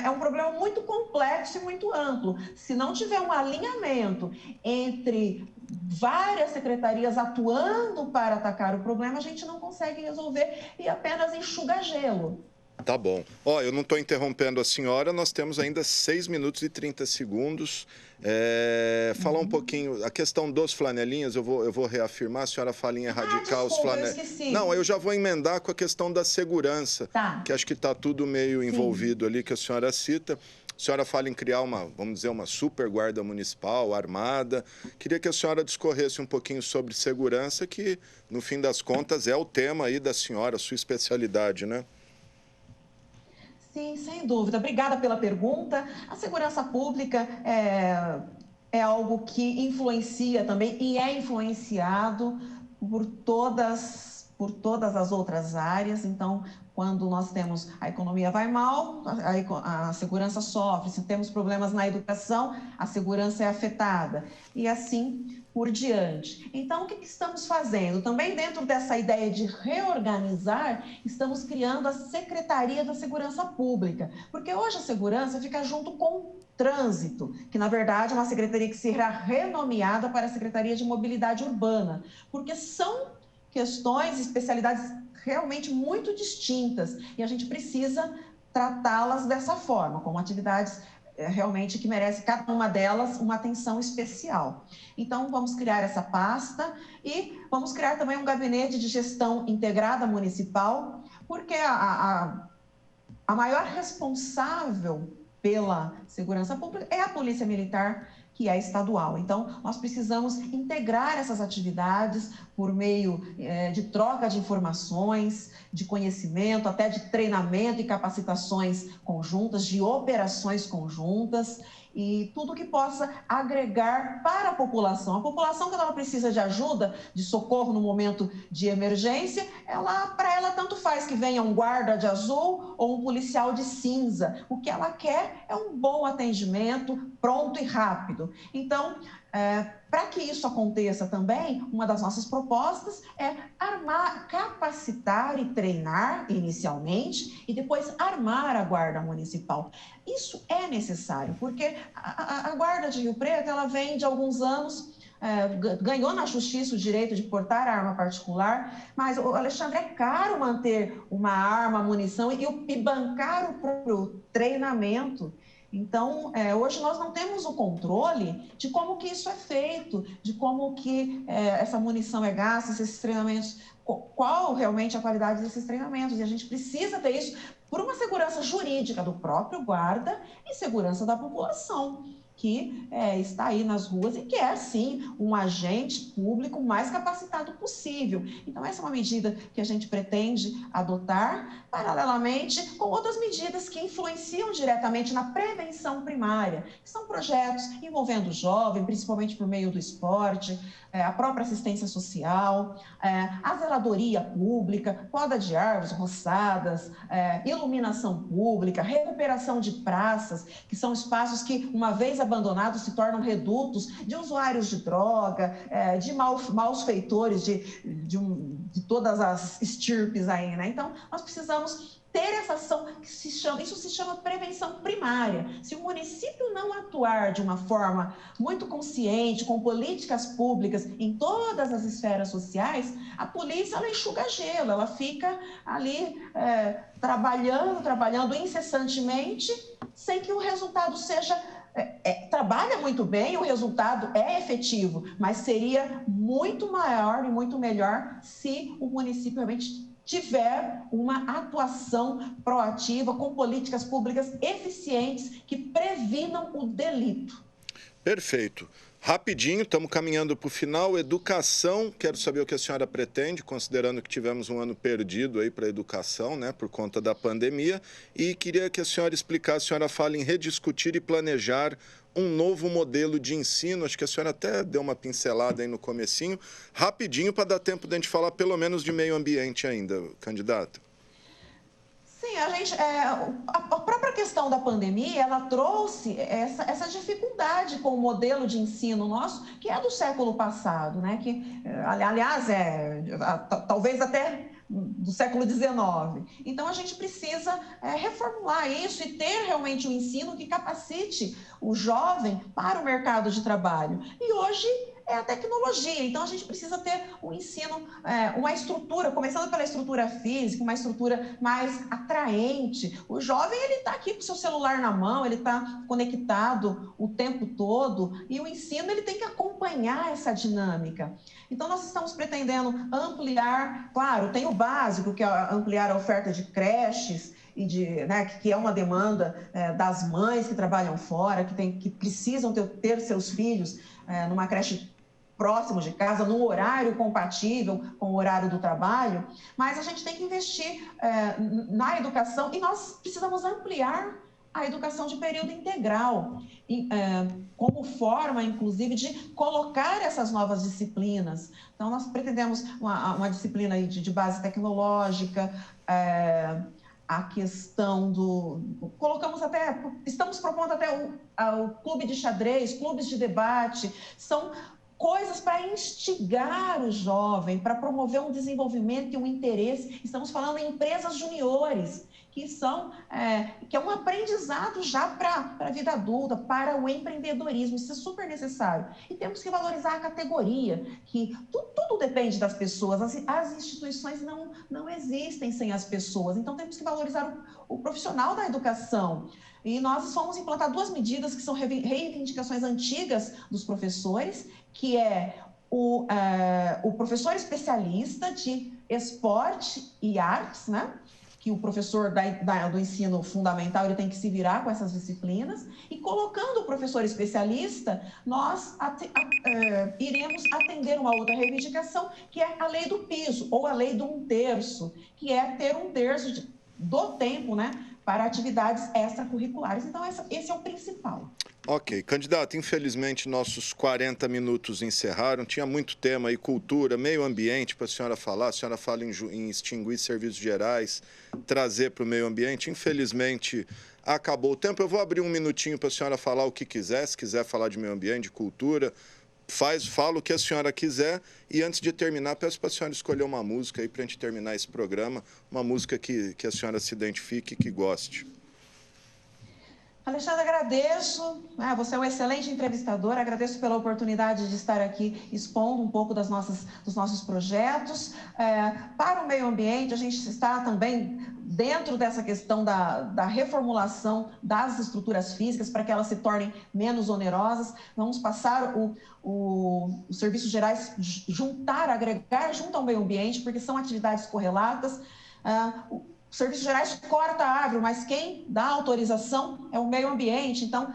é um problema muito complexo e muito amplo. Se não tiver um alinhamento entre várias secretarias atuando para atacar o problema, a gente não consegue resolver e apenas enxuga gelo. Tá bom. Ó, eu não estou interrompendo a senhora, nós temos ainda 6 minutos e 30 segundos. Falar um pouquinho, a questão dos flanelinhas, eu vou reafirmar, a senhora fala em erradicar os flanelinhas. Não, eu já vou emendar com a questão da segurança, que acho que está tudo meio envolvido ali, que a senhora cita. A senhora fala em criar vamos dizer, uma super guarda municipal, armada. Queria que a senhora discorresse um pouquinho sobre segurança, que, no fim das contas, é o tema aí da senhora, a sua especialidade, né? Sim, sem dúvida. Obrigada pela pergunta. A segurança pública é algo que influencia também e é influenciado por todas as outras áreas. Então, quando nós temos a economia vai mal, a segurança sofre. Se temos problemas na educação, a segurança é afetada. E assim por diante. Então, o que estamos fazendo? Também dentro dessa ideia de reorganizar, estamos criando a Secretaria da Segurança Pública, porque hoje a segurança fica junto com o trânsito, que na verdade é uma secretaria que será renomeada para a Secretaria de Mobilidade Urbana, porque são questões, especialidades realmente muito distintas e a gente precisa tratá-las dessa forma, como atividades realmente que merece cada uma delas uma atenção especial. Então, vamos criar essa pasta e vamos criar também um gabinete de gestão integrada municipal, porque a maior responsável pela segurança pública é a Polícia Militar, que é estadual. Então, nós precisamos integrar essas atividades por meio de troca de informações, de conhecimento, até de treinamento e capacitações conjuntas, de operações conjuntas, e tudo que possa agregar para a população. A população, quando ela precisa de ajuda, de socorro no momento de emergência, para ela tanto faz que venha um guarda de azul ou um policial de cinza. O que ela quer é um bom atendimento, pronto e rápido. Então, para que isso aconteça também, uma das nossas propostas é capacitar e treinar inicialmente e depois armar a Guarda Municipal. Isso é necessário, porque a Guarda de Rio Preto, ela vem de alguns anos, ganhou na justiça o direito de portar arma particular, mas, Alexandre, é caro manter uma arma, munição e bancar o próprio treinamento. Então, hoje nós não temos o controle de como que isso é feito, de como que essa munição é gasta, esses treinamentos, qual realmente a qualidade desses treinamentos. E a gente precisa ter isso por uma segurança jurídica do próprio guarda e segurança da população, que está aí nas ruas e quer, sim, um agente público mais capacitado possível. Então, essa é uma medida que a gente pretende adotar, paralelamente com outras medidas que influenciam diretamente na prevenção primária, que são projetos envolvendo o jovem, principalmente por meio do esporte, a própria assistência social, a zeladoria pública, poda de árvores, roçadas, iluminação pública, recuperação de praças, que são espaços que, uma vez abandonados, se tornam redutos de usuários de droga, de maus feitores, de todas as estirpes aí, né? Então, nós precisamos ter essa ação que isso se chama prevenção primária. Se o município não atuar de uma forma muito consciente, com políticas públicas em todas as esferas sociais, a polícia, ela enxuga gelo, ela fica ali trabalhando incessantemente, sem que o resultado seja... trabalha muito bem, o resultado é efetivo, mas seria muito maior e muito melhor se o município realmente tiver uma atuação proativa com políticas públicas eficientes que previnam o delito. Perfeito. Rapidinho, estamos caminhando para o final. Educação, quero saber o que a senhora pretende, considerando que tivemos um ano perdido aí para a educação, né, por conta da pandemia. E queria que a senhora explicasse, a senhora fala em rediscutir e planejar um novo modelo de ensino. Acho que a senhora até deu uma pincelada aí no comecinho. Rapidinho, para dar tempo de a gente falar pelo menos de meio ambiente ainda, candidata. Sim, a própria questão da pandemia, ela trouxe essa dificuldade com o modelo de ensino nosso, que é do século passado, né? Que, aliás, talvez até do século XIX. Então, a gente precisa reformular isso e ter realmente um ensino que capacite o jovem para o mercado de trabalho. E hoje é a tecnologia. Então, a gente precisa ter um ensino, uma estrutura, começando pela estrutura física, uma estrutura mais atraente. O jovem, ele está aqui com o seu celular na mão, ele está conectado o tempo todo, e o ensino, ele tem que acompanhar essa dinâmica. Então, nós estamos pretendendo ampliar, claro, tem o básico, que é ampliar a oferta de creches, que é uma demanda das mães que trabalham fora, que precisam ter seus filhos numa creche próximo de casa, num horário compatível com o horário do trabalho, mas a gente tem que investir na educação e nós precisamos ampliar a educação de período integral, como forma, inclusive, de colocar essas novas disciplinas. Então, nós pretendemos uma disciplina aí de base tecnológica, a questão estamos propondo até o clube de xadrez, clubes de debate, são coisas para instigar o jovem, para promover um desenvolvimento e um interesse. Estamos falando em empresas juniores, que é um aprendizado já para a vida adulta, para o empreendedorismo. Isso é super necessário. E temos que valorizar a categoria, que tudo depende das pessoas. As instituições não existem sem as pessoas. Então, temos que valorizar o profissional da educação. E nós vamos implantar 2 medidas que são reivindicações antigas dos professores, que é o professor especialista de esporte e artes, né? Que o professor do ensino fundamental ele tem que se virar com essas disciplinas, e colocando o professor especialista, nós iremos atender uma outra reivindicação, que é a lei do piso, ou a lei do 1/3, que é ter 1/3 do tempo, né, para atividades extracurriculares. Então, esse é o principal. Ok. Candidato, infelizmente nossos 40 minutos encerraram. Tinha muito tema aí, cultura, meio ambiente para a senhora falar. A senhora fala em extinguir serviços gerais, trazer para o meio ambiente. Infelizmente, acabou o tempo. Eu vou abrir um minutinho para a senhora falar o que quiser. Se quiser falar de meio ambiente, de cultura, fala o que a senhora quiser. E antes de terminar, peço para a senhora escolher uma música aí para a gente terminar esse programa. Uma música que a senhora se identifique e que goste. Alexandre, agradeço, você é um excelente entrevistador, agradeço pela oportunidade de estar aqui expondo um pouco dos nossos projetos. Para o meio ambiente, a gente está também dentro dessa questão da reformulação das estruturas físicas para que elas se tornem menos onerosas. Vamos passar os serviços gerais, agregar junto ao meio ambiente, porque são atividades correlatas. Os serviços gerais corta a árvore, mas quem dá autorização é o meio ambiente. Então,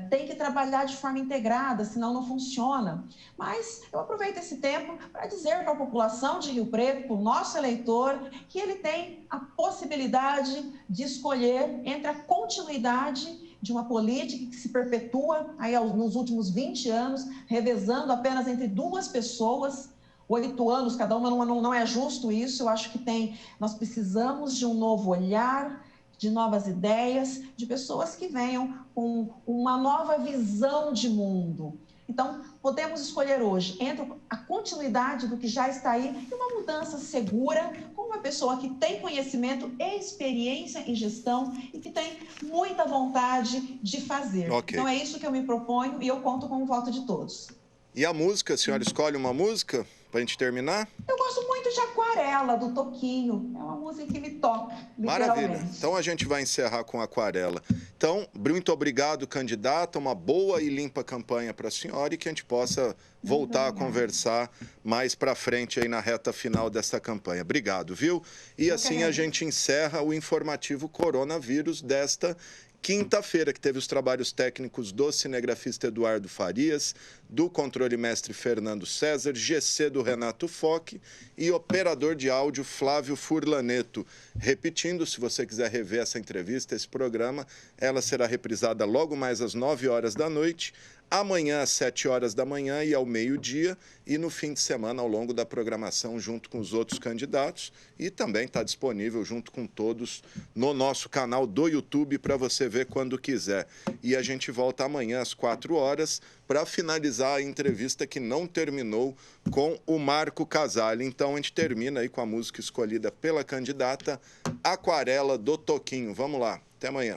tem que trabalhar de forma integrada, senão não funciona. Mas eu aproveito esse tempo para dizer para a população de Rio Preto, para o nosso eleitor, que ele tem a possibilidade de escolher entre a continuidade de uma política que se perpetua aí nos últimos 20 anos, revezando apenas entre 2 pessoas, 8 anos cada uma, não é justo isso. Eu acho que nós precisamos de um novo olhar, de novas ideias, de pessoas que venham com uma nova visão de mundo. Então, podemos escolher hoje entre a continuidade do que já está aí e uma mudança segura, com uma pessoa que tem conhecimento e experiência em gestão e que tem muita vontade de fazer. Okay. Então, é isso que eu me proponho e eu conto com o voto de todos. E a música, a senhora escolhe uma música para a gente terminar? Eu gosto muito de Aquarela, do Toquinho. É uma música que me toca, literalmente. Maravilha. Então, a gente vai encerrar com Aquarela. Então, muito obrigado, candidata. Uma boa e limpa campanha para a senhora e que a gente possa voltar a conversar mais para frente aí na reta final dessa campanha. Obrigado, viu? E assim a gente encerra o informativo Coronavírus desta quinta-feira, que teve os trabalhos técnicos do cinegrafista Eduardo Farias, do controle mestre Fernando César, GC do Renato Foque e operador de áudio Flávio Furlaneto. Repetindo, se você quiser rever essa entrevista, esse programa, ela será reprisada logo mais às 9 horas da noite, amanhã às 7 horas da manhã e ao meio-dia, e no fim de semana ao longo da programação junto com os outros candidatos, e também está disponível junto com todos no nosso canal do YouTube para você ver quando quiser. E a gente volta amanhã às 4 horas para finalizar a entrevista que não terminou com o Marco Casale. Então a gente termina aí com a música escolhida pela candidata, Aquarela do Toquinho. Vamos lá, até amanhã.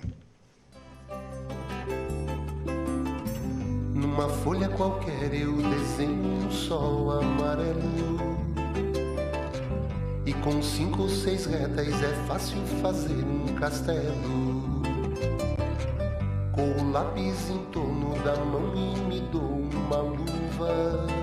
Numa folha qualquer eu desenho um sol amarelo. E com 5 ou 6 retas é fácil fazer um castelo. Com o lápis em torno da mão e me dou uma luva.